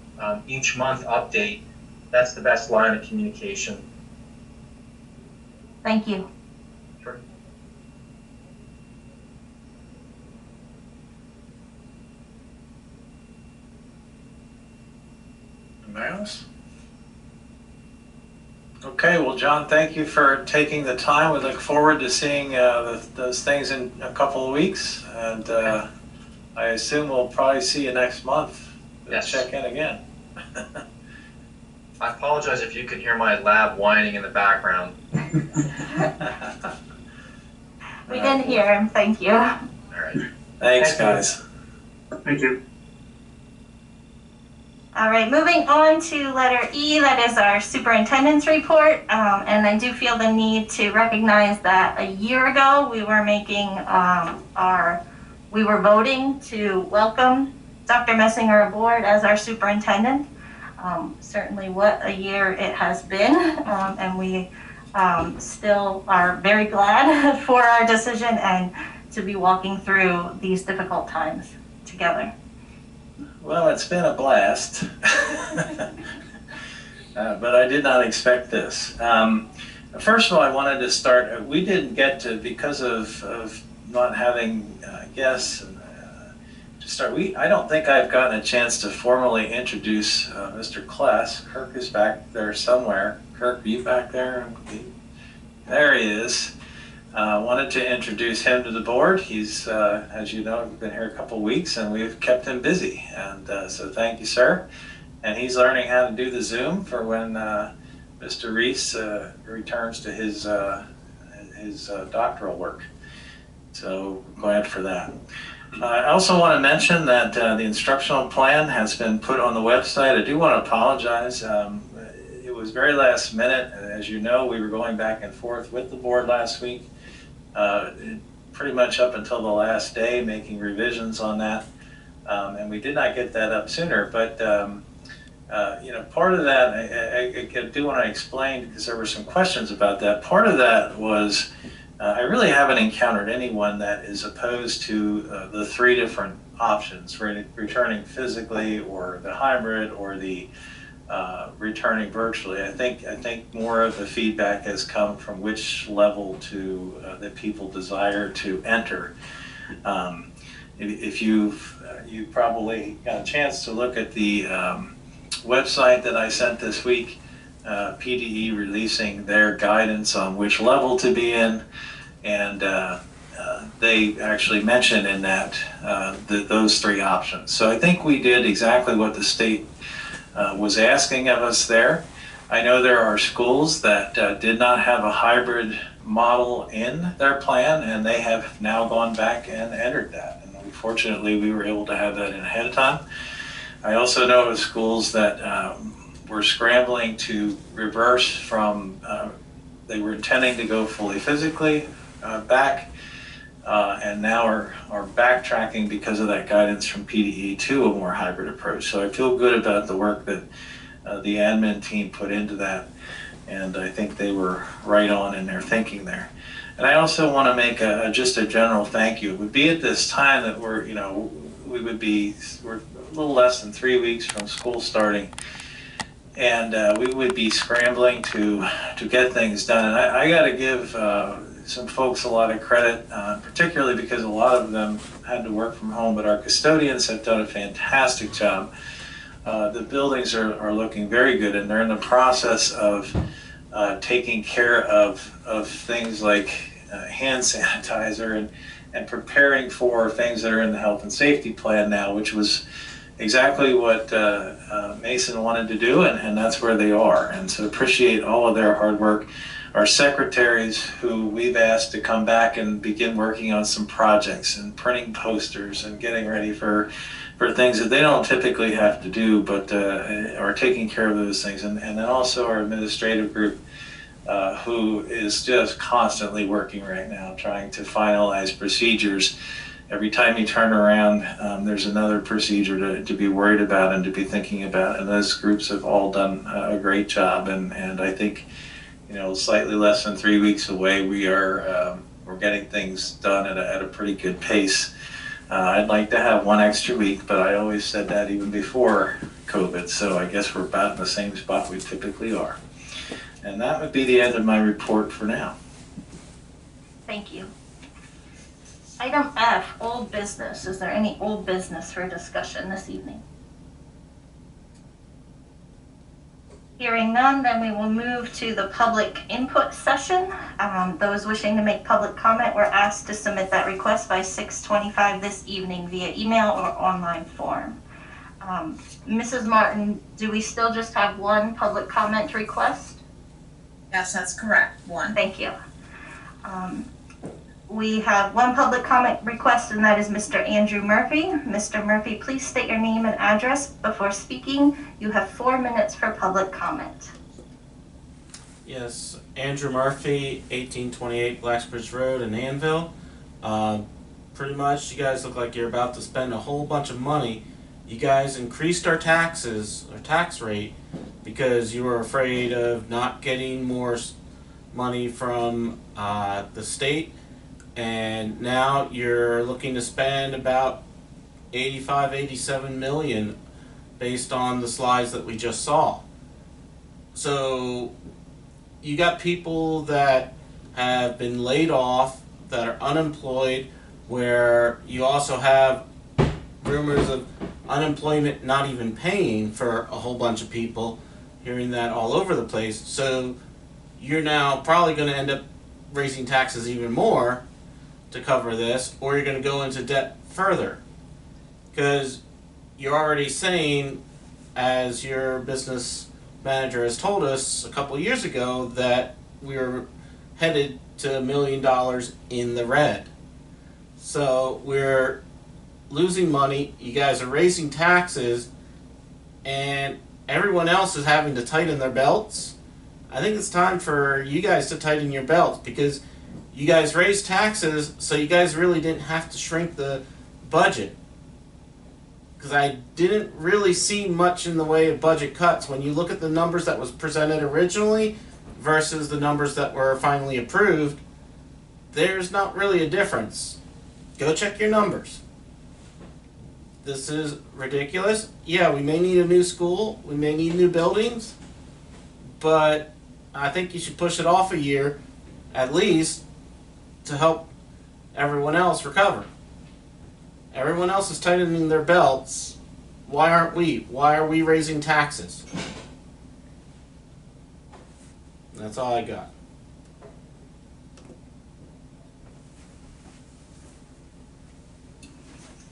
each month update. That's the best line of communication. Thank you. Sure. Anybody else? Okay, well, John, thank you for taking the time. We look forward to seeing those things in a couple of weeks. And I assume we'll probably see you next month. Yes. Check in again. I apologize if you can hear my lab whining in the background. We didn't hear him, thank you. All right. Thanks, Thank you. guys. Thank you. All right, moving on to letter E, that is our superintendent's report. And I do feel the need to recognize that a year ago, we were voting to welcome Dr. Messinger aboard as our superintendent. Certainly what a year it has been, and we still are very glad for our decision and to be walking through these difficult times together. Well, it's been a blast, but I did not expect this. First of all, I wanted to start, we didn't get to, because of not having guests, to start, I don't think I've gotten a chance to formally introduce Mr. Kless. Kirk is back there somewhere. Kirk, are you back there? There he is. Wanted to introduce him to the board. He's, as you know, been here a couple weeks and we've kept him busy. And so thank you, sir. And he's learning how to do the Zoom for when Mr. Reese returns to his doctoral work. So glad for that. I also want to mention that the instructional plan has been put on the website. I do want to apologize. It was very last minute. As you know, we were going back and forth with the board last week, pretty much up until the last day, making revisions on that. And we did not get that up sooner. But, part of that, I do want to explain, because there were some questions about that. Part of that was I really haven't encountered anyone that is opposed to the three different options, returning physically or the hybrid or the returning virtually. I think more of the feedback has come from which level that people desire to enter. If you've probably got a chance to look at the website that I sent this week, PDE releasing their guidance on which level to be in, and they actually mentioned in that those three options. So I think we did exactly what the state was asking of us there. I know there are schools that did not have a hybrid model in their plan, and they have now gone back and entered that. And unfortunately, we were able to have that in ahead of time. I also know of schools that were scrambling to reverse from, they were intending to go fully physically back, and now are backtracking because of that guidance from PDE to a more hybrid approach. So I feel good about the work that the admin team put into that, and I think they were right on in their thinking there. And I also want to make just a general thank you. It would be at this time that we're a little less than 3 weeks from school starting, and we would be scrambling to get things done. And I got to give some folks a lot of credit, particularly because a lot of them had to work from home, but our custodians have done a fantastic job. The buildings are looking very good, and they're in the process of taking care of things like hand sanitizer and preparing for things that are in the health and safety plan now, which was exactly what Mason wanted to do, and that's where they are. And so appreciate all of their hard work. Our secretaries, who we've asked to come back and begin working on some projects and printing posters and getting ready for things that they don't typically have to do, but are taking care of those things. And then also our administrative group, who is just constantly working right now, trying to finalize procedures. Every time you turn around, there's another procedure to be worried about and to be thinking about. And those groups have all done a great job. And I think, slightly less than 3 weeks away, we're getting things done at a pretty good pace. I'd like to have one extra week, but I always said that even before COVID. So I guess we're about in the same spot we typically are. And that would be the end of my report for now. Thank you. Item F, old business. Is there any old business for discussion this evening? Hearing none, then we will move to the public input session. Those wishing to make public comment were asked to submit that request by 6:25 this evening via email or online form. Mrs. Martin, do we still just have one public comment request? Yes, that's correct. One. Thank you. We have one public comment request, and that is Mr. Andrew Murphy. Mr. Murphy, please state your name and address before speaking. You have 4 minutes for public comment. Yes, Andrew Murphy, 1828 Blacksbridge Road in Annville. Pretty much, you guys look like you're about to spend a whole bunch of money. You guys increased our tax rate, because you were afraid of not getting more money from the state. And now you're looking to spend about 87 million based on the slides that we just saw. So you got people that have been laid off, that are unemployed, where you also have rumors of unemployment not even paying for a whole bunch of people, hearing that all over the place. So you're now probably going to end up raising taxes even more to cover this, or you're going to go into debt further, because you're already saying, as your business manager has told us a couple of years ago, that we were headed to $1 million in the red. So we're losing money, you guys are raising taxes, and everyone else is having to tighten their belts. I think it's time for you guys to tighten your belts, because you guys raised taxes, so you guys really didn't have to shrink the budget. Because I didn't really see much in the way of budget cuts. When you look at the numbers that was presented originally versus the numbers that were finally approved, there's not really a difference. Go check your numbers. This is ridiculous. Yeah, we may need a new school, we may need new buildings, but I think you should push it off a year at least to help everyone else recover. Everyone else is tightening their belts. Why aren't we? Why are we raising taxes? That's all I got.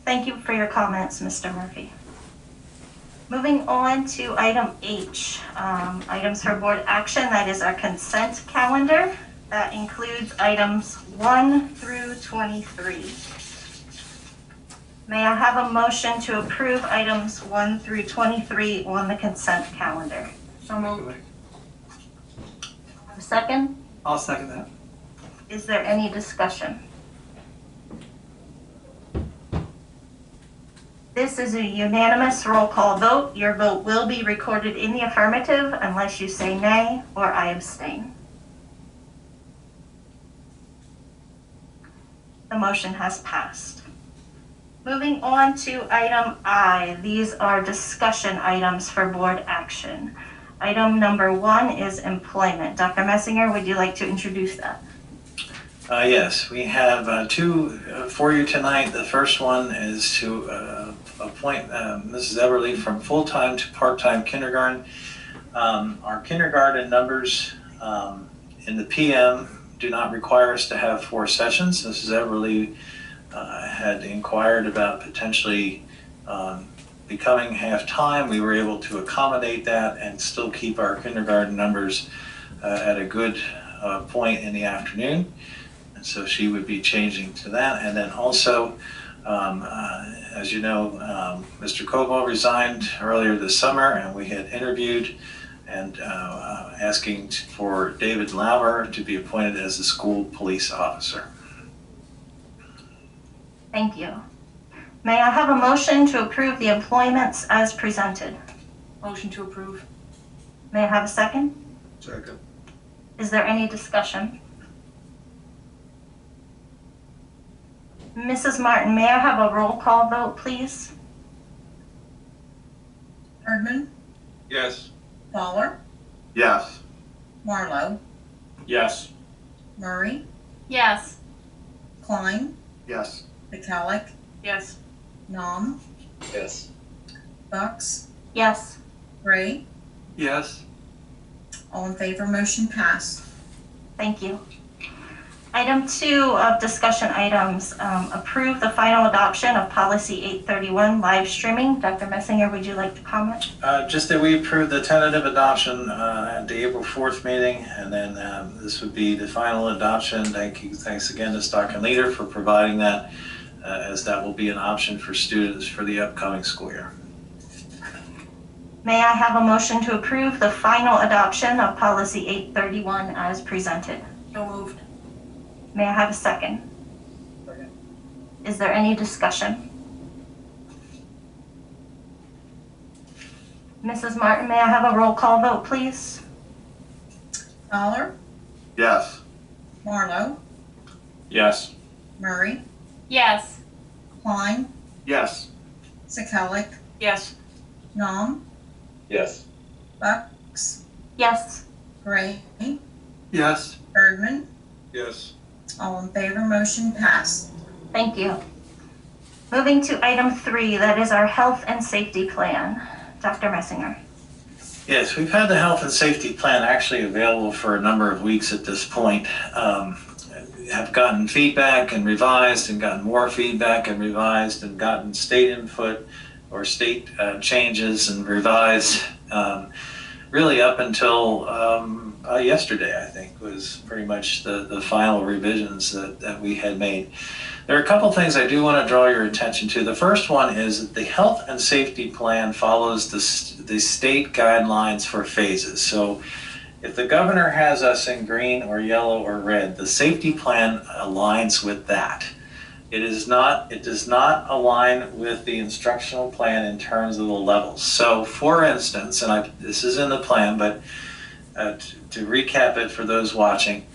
Thank you for your comments, Mr. Murphy. Moving on to item H, items for board action. That is our consent calendar. That includes items 1 through 23. May I have a motion to approve items 1 through 23 on the consent calendar? So moved. A second? I'll second that. Is there any discussion? This is a unanimous roll call vote. Your vote will be recorded in the affirmative unless you say nay or I abstain. The motion has passed. Moving on to item I. These are discussion items for board action. Item number 1 is employment. Dr. Messinger, would you like to introduce that? Yes, we have two for you tonight. The first one is to appoint Mrs. Everly from full-time to part-time kindergarten. Our kindergarten numbers in the PM do not require us to have 4 sessions. Mrs. Everly had inquired about potentially becoming half-time. We were able to accommodate that and still keep our kindergarten numbers at a good point in the afternoon. And so she would be changing to that. And then also, as you know, Mr. Koval resigned earlier this summer, and we had interviewed and asking for David Lauer to be appointed as the school police officer. Thank you. May I have a motion to approve the employments as presented? Motion to approve. May I have a second? Second. Is there any discussion? Mrs. Martin, may I have a roll call vote, please? Erdman, Yes. Fowler, Yes. Marlowe, Yes. Murray, Yes. Klein, Yes. McCallick, Yes. Nom, Yes. Bucks, Yes. Gray. Yes. All in favor, motion passed. Thank you. Item 2 of discussion items, approve the final adoption of policy 831 live streaming. Dr. Messinger, would you like to comment? Just that we approved the tentative adoption at the April 4th meeting, and then this would be the final adoption. Thanks again to Stock and Leader for providing that, as that will be an option for students for the upcoming school year. May I have a motion to approve the final adoption of policy 831 as presented? So moved. May I have a second? Second. Is there any discussion? Mrs. Martin, may I have a roll call vote, please? Fowler, Yes. Marlowe, Yes. Murray, Yes. Klein, Yes. McCallick, Yes. Nom, Yes. Bucks, Yes. Gray, Yes. Erdman. Yes. All in favor, motion passed. Thank you. Moving to item 3, that is our health and safety plan. Dr. Messinger. Yes, we've had the health and safety plan actually available for a number of weeks at this point. Have gotten feedback and revised and gotten more feedback and revised and gotten state input or state changes and revised really up until yesterday, I think, was pretty much the final revisions that we had made. There are a couple things I do want to draw your attention to. The first one is that the health and safety plan follows the state guidelines for phases. So if the governor has us in green or yellow or red, the safety plan aligns with that. It does not align with the instructional plan in terms of the levels. So for instance, and this is in the plan, but to recap it for those watching,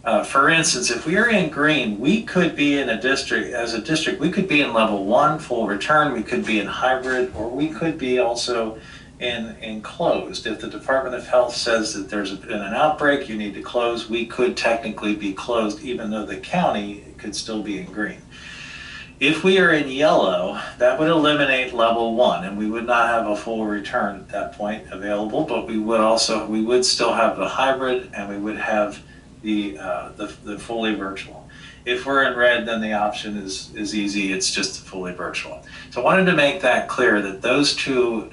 For instance, if we are in green, we could be in a district, as a district, we could be in level 1, full return, we could be in hybrid, or we could be also in closed. If the Department of Health says that there's been an outbreak, you need to close, we could technically be closed even though the county could still be in green. If we are in yellow, that would eliminate level 1, and we would not have a full return at that point available, but we would still have the hybrid, and we would have the fully virtual. If we're in red, then the option is easy, it's just fully virtual. So I wanted to make that clear that those two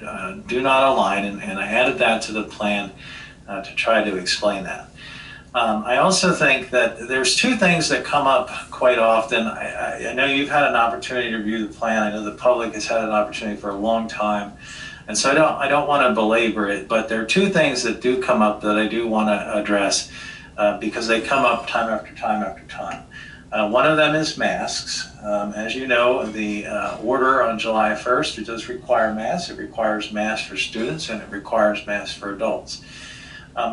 do not align, and I added that to the plan to try to explain that. I also think that there's two things that come up quite often. I know you've had an opportunity to review the plan. I know the public has had an opportunity for a long time. And so I don't want to belabor it, but there are two things that do come up that I do want to address because they come up time after time after time. One of them is masks. As you know, the order on July 1st, it does require masks. It requires masks for students and it requires masks for adults.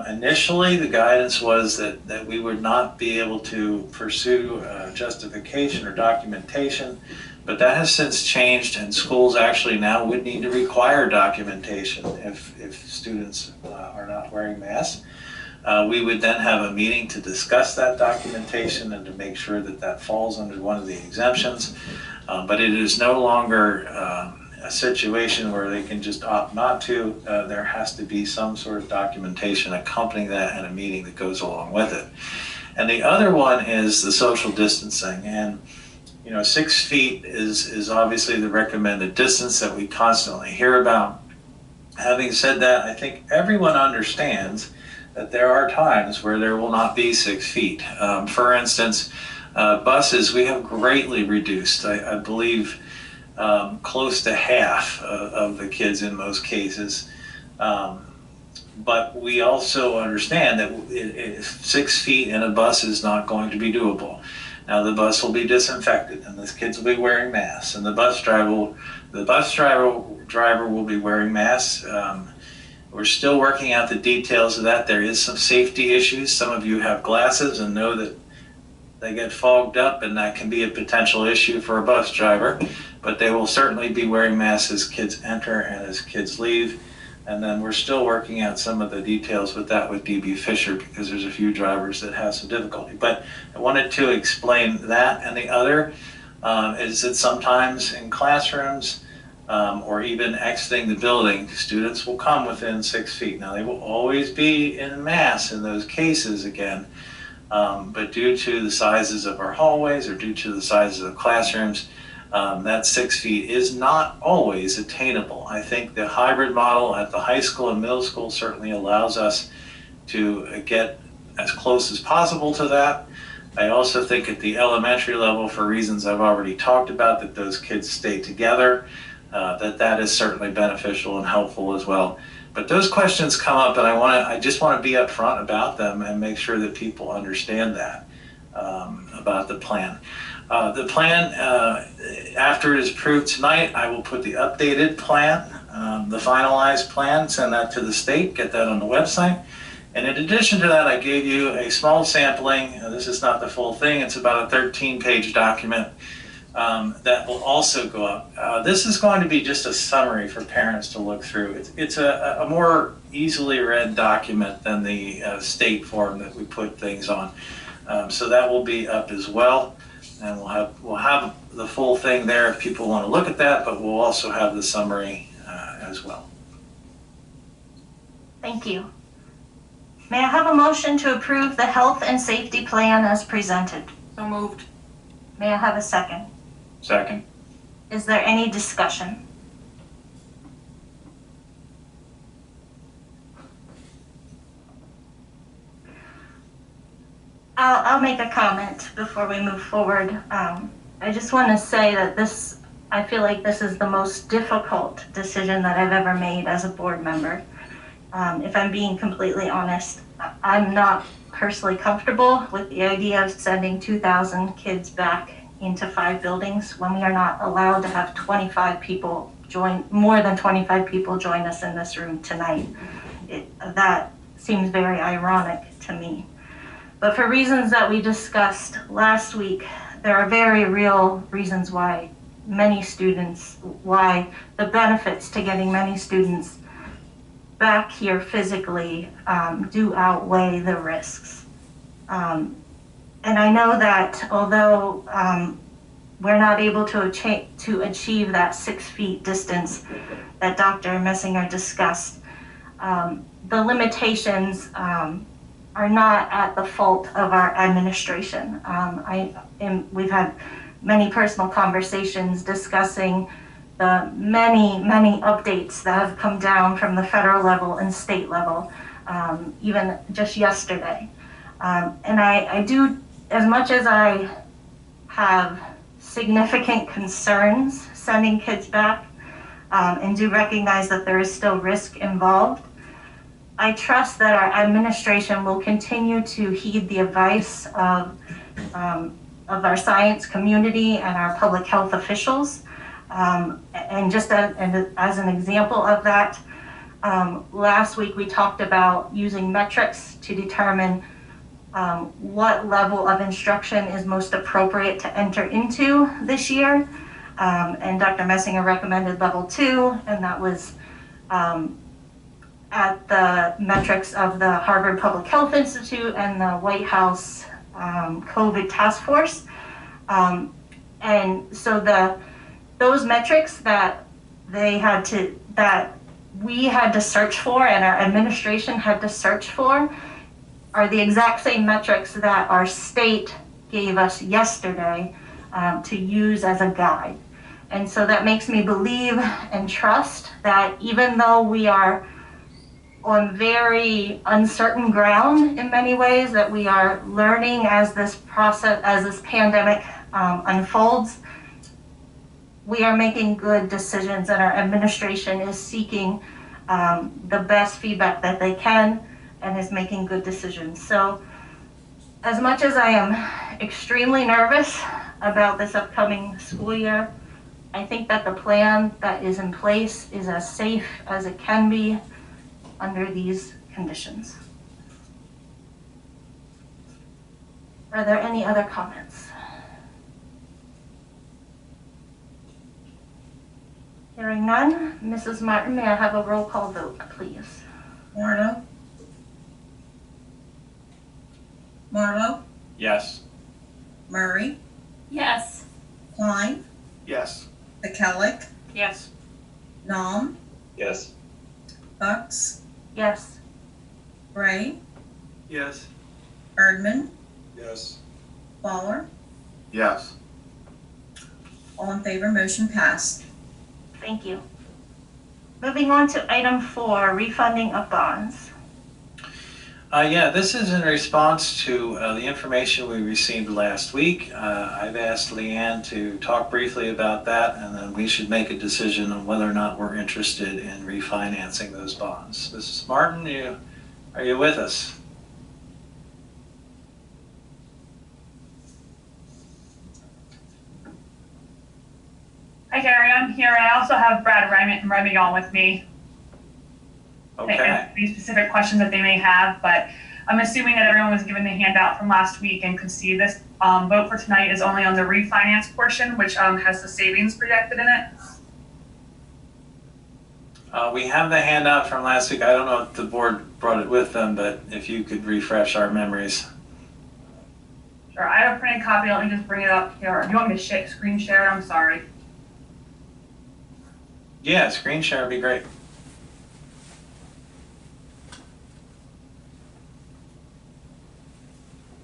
Initially, the guidance was that we would not be able to pursue justification or documentation, but that has since changed, and schools actually now would need to require documentation if students are not wearing masks. We would then have a meeting to discuss that documentation and to make sure that that falls under one of the exemptions. But it is no longer a situation where they can just opt not to. There has to be some sort of documentation accompanying that and a meeting that goes along with it. And the other one is the social distancing. And 6 feet is obviously the recommended distance that we constantly hear about. Having said that, I think everyone understands that there are times where there will not be 6 feet. For instance, buses, we have greatly reduced. I believe close to half of the kids in most cases. But we also understand that 6 feet in a bus is not going to be doable. Now the bus will be disinfected and the kids will be wearing masks, and the bus driver will be wearing masks. We're still working out the details of that. There is some safety issues. Some of you have glasses and know that they get fogged up, and that can be a potential issue for a bus driver. But they will certainly be wearing masks as kids enter and as kids leave. And then we're still working out some of the details with that with DB Fisher, because there's a few drivers that have some difficulty. But I wanted to explain that. And the other is that sometimes in classrooms or even exiting the building, students will come within 6 feet. Now they will always be in mass in those cases again, but due to the sizes of our hallways or due to the sizes of classrooms, that 6 feet is not always attainable. I think the hybrid model at the high school and middle school certainly allows us to get as close as possible to that. I also think at the elementary level, for reasons I've already talked about, that those kids stay together, that is certainly beneficial and helpful as well. But those questions come up, and I just want to be upfront about them and make sure that people understand that about the plan. The plan, after it is approved tonight, I will put the updated plan, the finalized plan, send that to the state, get that on the website. And in addition to that, I gave you a small sampling. This is not the full thing. It's about a 13-page document that will also go up. This is going to be just a summary for parents to look through. It's a more easily read document than the state form that we put things on. So that will be up as well. And we'll have the full thing there if people want to look at that, but we'll also have the summary as well. Thank you. May I have a motion to approve the health and safety plan as presented? So moved. May I have a second? Second. Is there any discussion? I'll make a comment before we move forward. I just want to say that I feel like this is the most difficult decision that I've ever made as a board member. If I'm being completely honest, I'm not personally comfortable with the idea of sending 2,000 kids back into 5 buildings when we are not allowed to have 25 people more than 25 people join us in this room tonight. That seems very ironic to me. But for reasons that we discussed last week, there are very real reasons why the benefits to getting many students back here physically do outweigh the risks. And I know that although we're not able to achieve that 6 feet distance that Dr. Messinger discussed, the limitations are not at the fault of our administration. We've had many personal conversations discussing the many updates that have come down from the federal level and state level, even just yesterday. And I do, as much as I have significant concerns sending kids back, and do recognize that there is still risk involved, I trust that our administration will continue to heed the advice of our science community and our public health officials. And just as an example of that, last week we talked about using metrics to determine what level of instruction is most appropriate to enter into this year. And Dr. Messinger recommended level 2, and that was at the metrics of the Harvard Public Health Institute and the White House COVID task force. And so those metrics that we had to search for and our administration had to search for are the exact same metrics that our state gave us yesterday to use as a guide. And so that makes me believe and trust that even though we are on very uncertain ground in many ways, that we are learning as this pandemic unfolds, we are making good decisions, and our administration is seeking the best feedback that they can and is making good decisions. So as much as I am extremely nervous about this upcoming school year, I think that the plan that is in place is as safe as it can be under these conditions. Are there any other comments? Hearing none, Mrs. Martin, may I have a roll call vote, please? Marlowe? Marlowe? Yes. Murray? Yes. Klein? Yes. McKellick? Yes. Nom? Yes. Bucks? Yes. Gray? Yes. Erdman? Yes. Fowler? Yes. All in favor, motion passed. Thank you. Moving on to item 4, refunding of bonds. Yeah, this is in response to the information we received last week. I've asked Leanne to talk briefly about that, and then we should make a decision on whether or not we're interested in refinancing those bonds. Mrs. Martin, are you with us? Hi, Gary. I'm here. I also have Brad Remy on with me. Okay. Any specific questions that they may have, but I'm assuming that everyone was given the handout from last week and could see this. Vote for tonight is only on the refinance portion, which has the savings projected in it. We have the handout from last week. I don't know if the board brought it with them, but if you could refresh our memories. Sure. I have a printed copy. Let me just bring it up here. Do you want me to screen share it? I'm sorry. Yeah, screen share would be great.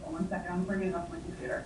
One second. I'm bringing it up on my computer.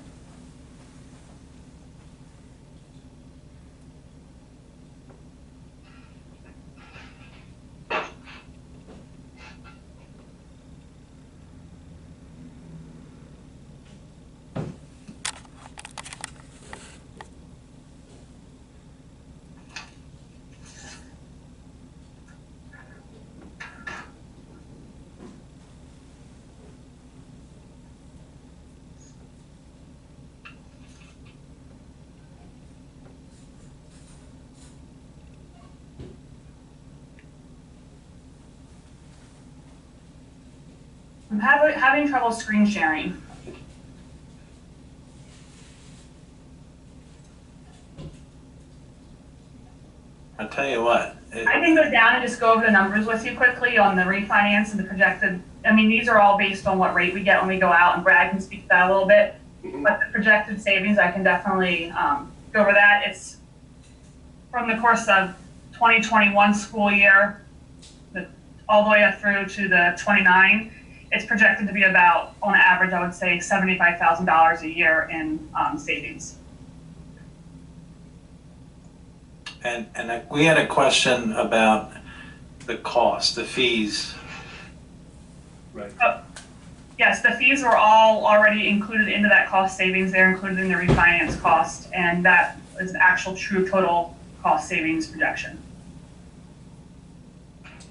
I'm having trouble screen sharing. I'll tell you what. I can go down and just go over the numbers with you quickly on the refinance and the projected. I mean, these are all based on what rate we get when we go out, and Brad can speak to that a little bit. But the projected savings, I can definitely go over that. It's from the course of 2021 school year, all the way up through to the 29. It's projected to be about, on average, I would say $75,000 a year in savings. And we had a question about the cost, the fees. Right. Yes, the fees were all already included into that cost savings. They're included in the refinance cost, and that is an actual true total cost savings projection.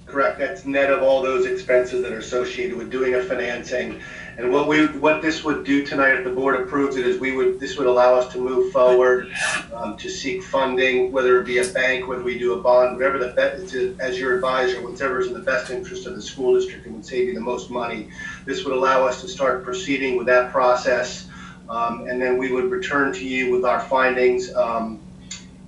Correct, that's net of all those expenses that are associated with doing a financing. And what this would do tonight, if the board approves it, is this would allow us to move forward to seek funding, whether it be a bank, whether we do a bond, whatever the best, as your advisor, whatever is in the best interest of the school district and would save you the most money. This would allow us to start proceeding with that process. And then we would return to you with our findings,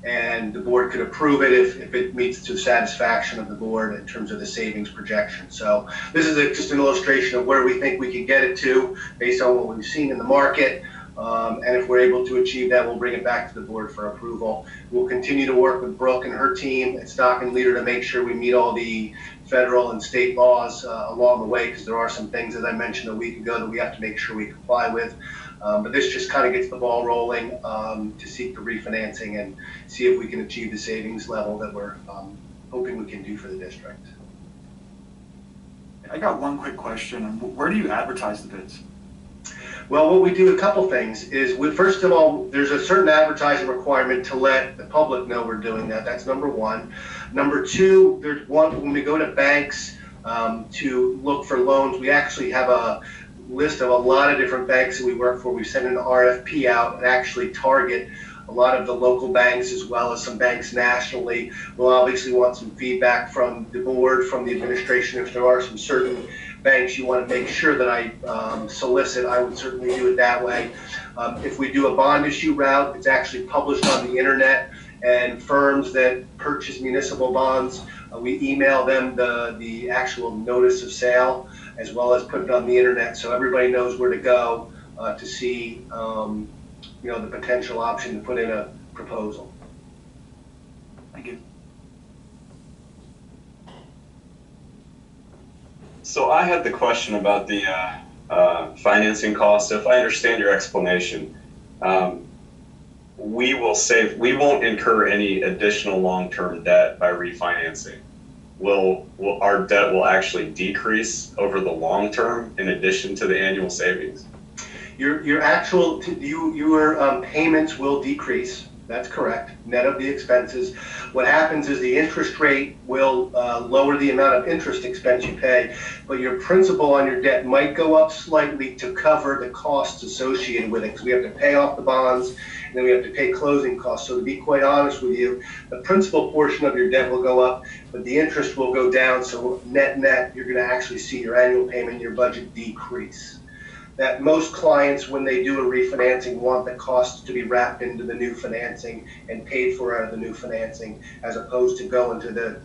and the board could approve it if it meets to satisfaction of the board in terms of the savings projection. So this is just an illustration of where we think we can get it to based on what we've seen in the market. And if we're able to achieve that, we'll bring it back to the board for approval. We'll continue to work with Brooke and her team at Stock and Leader to make sure we meet all the federal and state laws along the way, because there are some things, as I mentioned a week ago, that we have to make sure we comply with. But this just kind of gets the ball rolling to seek the refinancing and see if we can achieve the savings level that we're hoping we can do for the district. I got one quick question. Where do you advertise the bids? Well, what we do, a couple things, is first of all, there's a certain advertising requirement to let the public know we're doing that. That's number one. Number two, there's one, when we go to banks to look for loans, we actually have a list of a lot of different banks that we work for. We send an RFP out and actually target a lot of the local banks as well as some banks nationally. We'll obviously want some feedback from the board, from the administration. If there are some certain banks you want to make sure that I solicit, I would certainly do it that way. If we do a bond issue route, it's actually published on the internet, and firms that purchase municipal bonds, we email them the actual notice of sale, as well as put it on the internet so everybody knows where to go to see the potential option to put in a proposal. Thank you. So I had the question about the financing cost. If I understand your explanation, we won't incur any additional long-term debt by refinancing. Our debt will actually decrease over the long term in addition to the annual savings? Your payments will decrease. That's correct, net of the expenses. What happens is the interest rate will lower the amount of interest expense you pay, but your principal on your debt might go up slightly to cover the costs associated with it, because we have to pay off the bonds, and then we have to pay closing costs. So to be quite honest with you, the principal portion of your debt will go up, but the interest will go down. So net, you're gonna actually see your annual payment, your budget decrease. That most clients, when they do a refinancing, want the costs to be wrapped into the new financing and paid for out of the new financing, as opposed to go into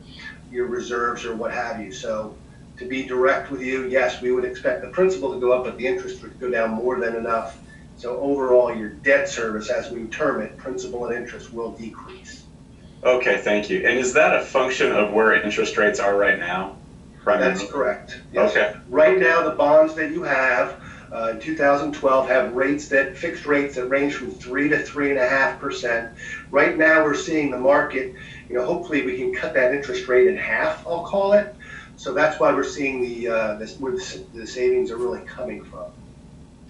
your reserves or what have you. So to be direct with you, yes, we would expect the principal to go up, but the interest would go down more than enough. So overall, your debt service, as we term it, principal and interest, will decrease. Okay, thank you. And is that a function of where interest rates are right now? Primarily? That's correct. Yes. Okay. Right now, the bonds that you have in 2012 have fixed rates that range from 3 to 3.5%. Right now, we're seeing the market, hopefully we can cut that interest rate in half, I'll call it. So that's why we're seeing where the savings are really coming from.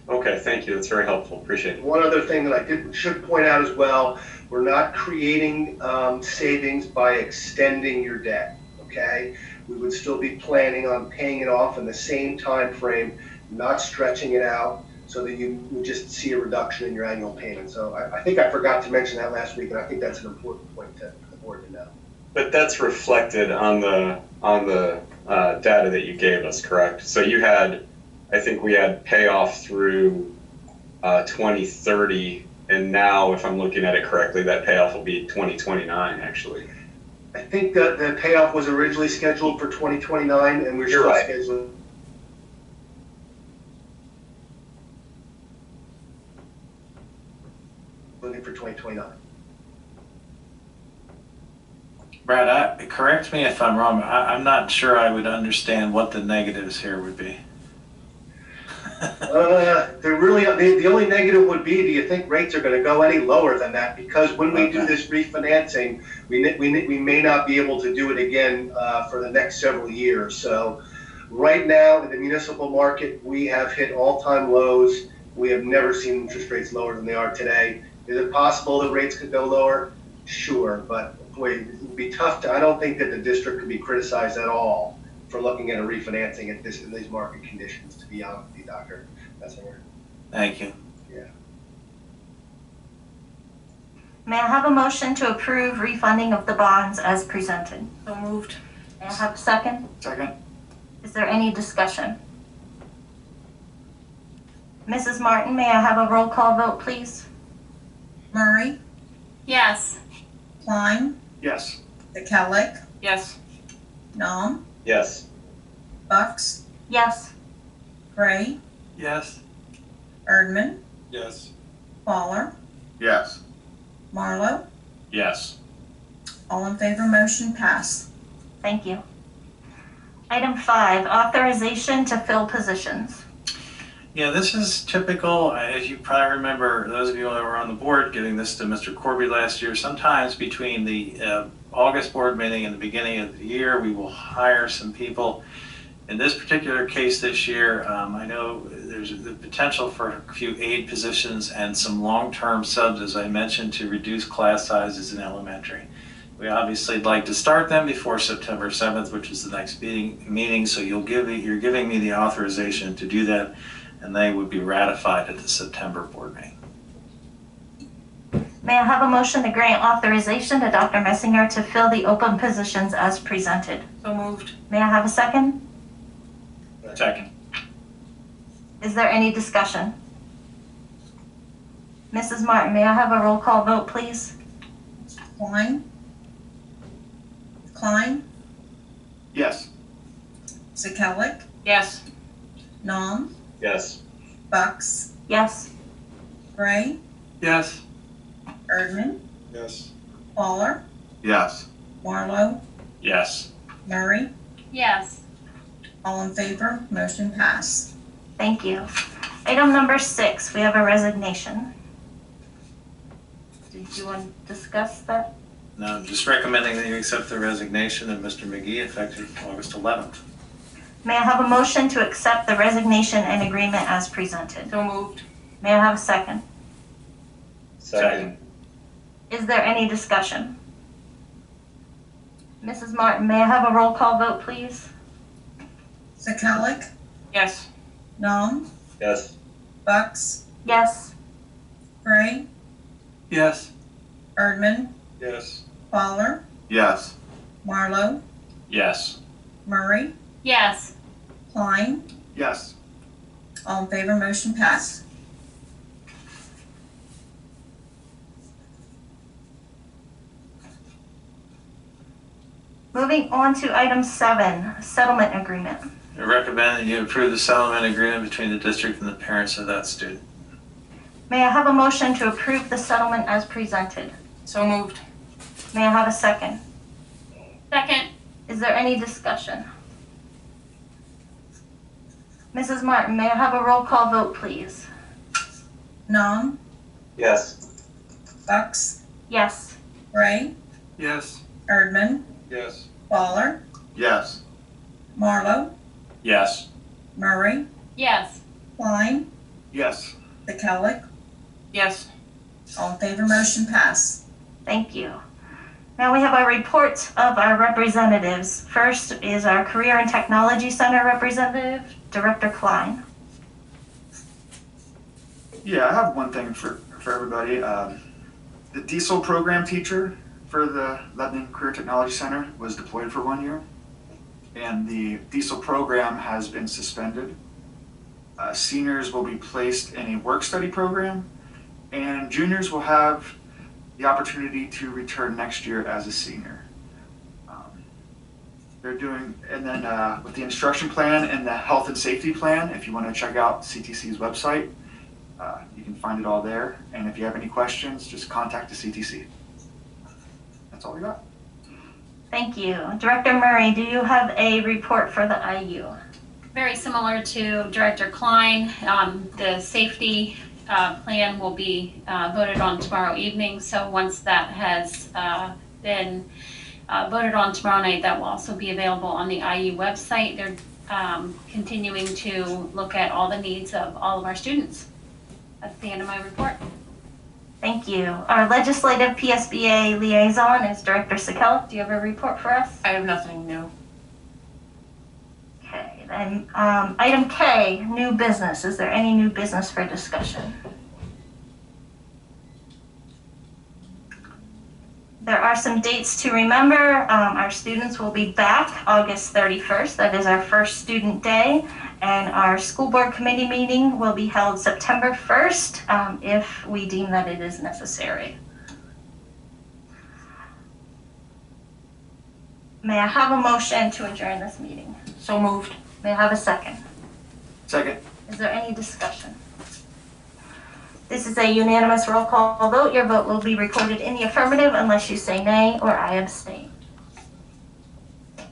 Okay, thank you. That's very helpful. Appreciate it. One other thing that I should point out as well, we're not creating savings by extending your debt, okay? We would still be planning on paying it off in the same time frame, not stretching it out, so that you would just see a reduction in your annual payment. So I think I forgot to mention that last week, and I think that's an important point for the board to know. But that's reflected on the data that you gave us, correct? So you had I think we had payoff through 2030, and now, if I'm looking at it correctly, that payoff will be 2029, actually. I think that the payoff was originally scheduled for 2029, and we're You're still right. scheduling. Looking for 2029. Brad, correct me if I'm wrong, I'm not sure I would understand what the negatives here would be. The only negative would be, do you think rates are going to go any lower than that? Because when we do this refinancing, we may not be able to do it again for the next several years. So right now in the municipal market, we have hit all-time lows. We have never seen interest rates lower than they are today. Is it possible that rates could go lower? Sure, but boy, it would be tough to, I don't think that the district could be criticized at all for looking at a refinancing at in these market conditions, to be honest with you, Dr. Messinger. Thank you. Yeah. May I have a motion to approve refunding of the bonds as presented? So moved. May I have a second? Second? Is there any discussion? Mrs. Martin, may I have a roll call vote, please? Murray, Yes. Klein, Yes. McKellick, Yes. Nom, Yes. Bucks, Yes. Gray, Yes. Erdman, Yes. Fowler, Yes. Marlowe. Yes. All in favor, motion passed. Thank you. Item 5, authorization to fill positions. Yeah, this is typical, as you probably remember, those of you that were on the board giving this to Mr. Corby last year, sometimes between the August board meeting and the beginning of the year, we will hire some people. In this particular case this year, I know there's the potential for a few aid positions and some long-term subs, as I mentioned, to reduce class sizes in elementary. We obviously like to start them before September 7th, which is the next meeting, so you're giving me the authorization to do that, and they would be ratified at the September board meeting. May I have a motion to grant authorization to Dr. Messinger to fill the open positions as presented? So moved. May I have a second? Second. Is there any discussion? Mrs. Martin, may I have a roll call vote, please? Klein, Yes. McKellick, Yes. Nom, Yes. Bucks, Yes. Gray, Yes. Erdman, Yes. Fowler, Yes. Marlowe, Yes. Murray. Yes. All in favor, motion passed. Thank you. Item number 6, we have a resignation. Did you want to discuss that? No, I'm just recommending that you accept the resignation of Mr. McGee effective August 11th. May I have a motion to accept the resignation and agreement as presented? So moved. May I have a second? Second. Is there any discussion? Mrs. Martin, may I have a roll call vote, please? McKellick, Yes. Nom, Yes. Bucks, Yes. Gray, Yes. Erdman, Yes. Fowler, Yes. Marlowe, Yes. Murray, Yes. Klein. Yes. All in favor, motion passed. Moving on to item 7, settlement agreement. I recommend that you approve the settlement agreement between the district and the parents of that student. May I have a motion to approve the settlement as presented? So moved. May I have a second? Second. Is there any discussion? Mrs. Martin, may I have a roll call vote, please? Nom, Yes. Bucks, Yes. Gray, Yes. Erdman, Yes. Fowler, Yes. Marlowe, Yes. Murray, Yes. Klein, Yes. McKellick. Yes. All in favor, motion passed. Thank you. Now we have our reports of our representatives. First is our Career and Technology Center representative, Director Klein. Yeah, I have one thing for everybody. The diesel program teacher for the Lebanon Career Technology Center was deployed for 1 year, and the diesel program has been suspended. Seniors will be placed in a work-study program, and juniors will have the opportunity to return next year as a senior. They're doing, and then with the instruction plan and the health and safety plan, if you want to check out CTC's website, you can find it all there. And if you have any questions, just contact the CTC. That's all we got. Thank you. Director Murray, do you have a report for the IU? Very similar to Director Klein. The safety plan will be voted on tomorrow evening. So once that has been voted on tomorrow night, that will also be available on the IU website. They're continuing to look at all the needs of all of our students. That's the end of my report. Thank you. Our legislative PSBA liaison is Director Sakella. Do you have a report for us? I have nothing new. Okay, then item K, new business. Is there any new business for discussion? There are some dates to remember. Our students will be back August 31st. That is our first student day. And our school board committee meeting will be held September 1st if we deem that it is necessary. May I have a motion to adjourn this meeting? So moved. May I have a second? Second. Is there any discussion? This is a unanimous roll call vote. Your vote will be recorded in the affirmative unless you say nay or I abstain.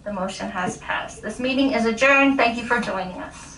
The motion has passed. This meeting is adjourned. Thank you for joining us.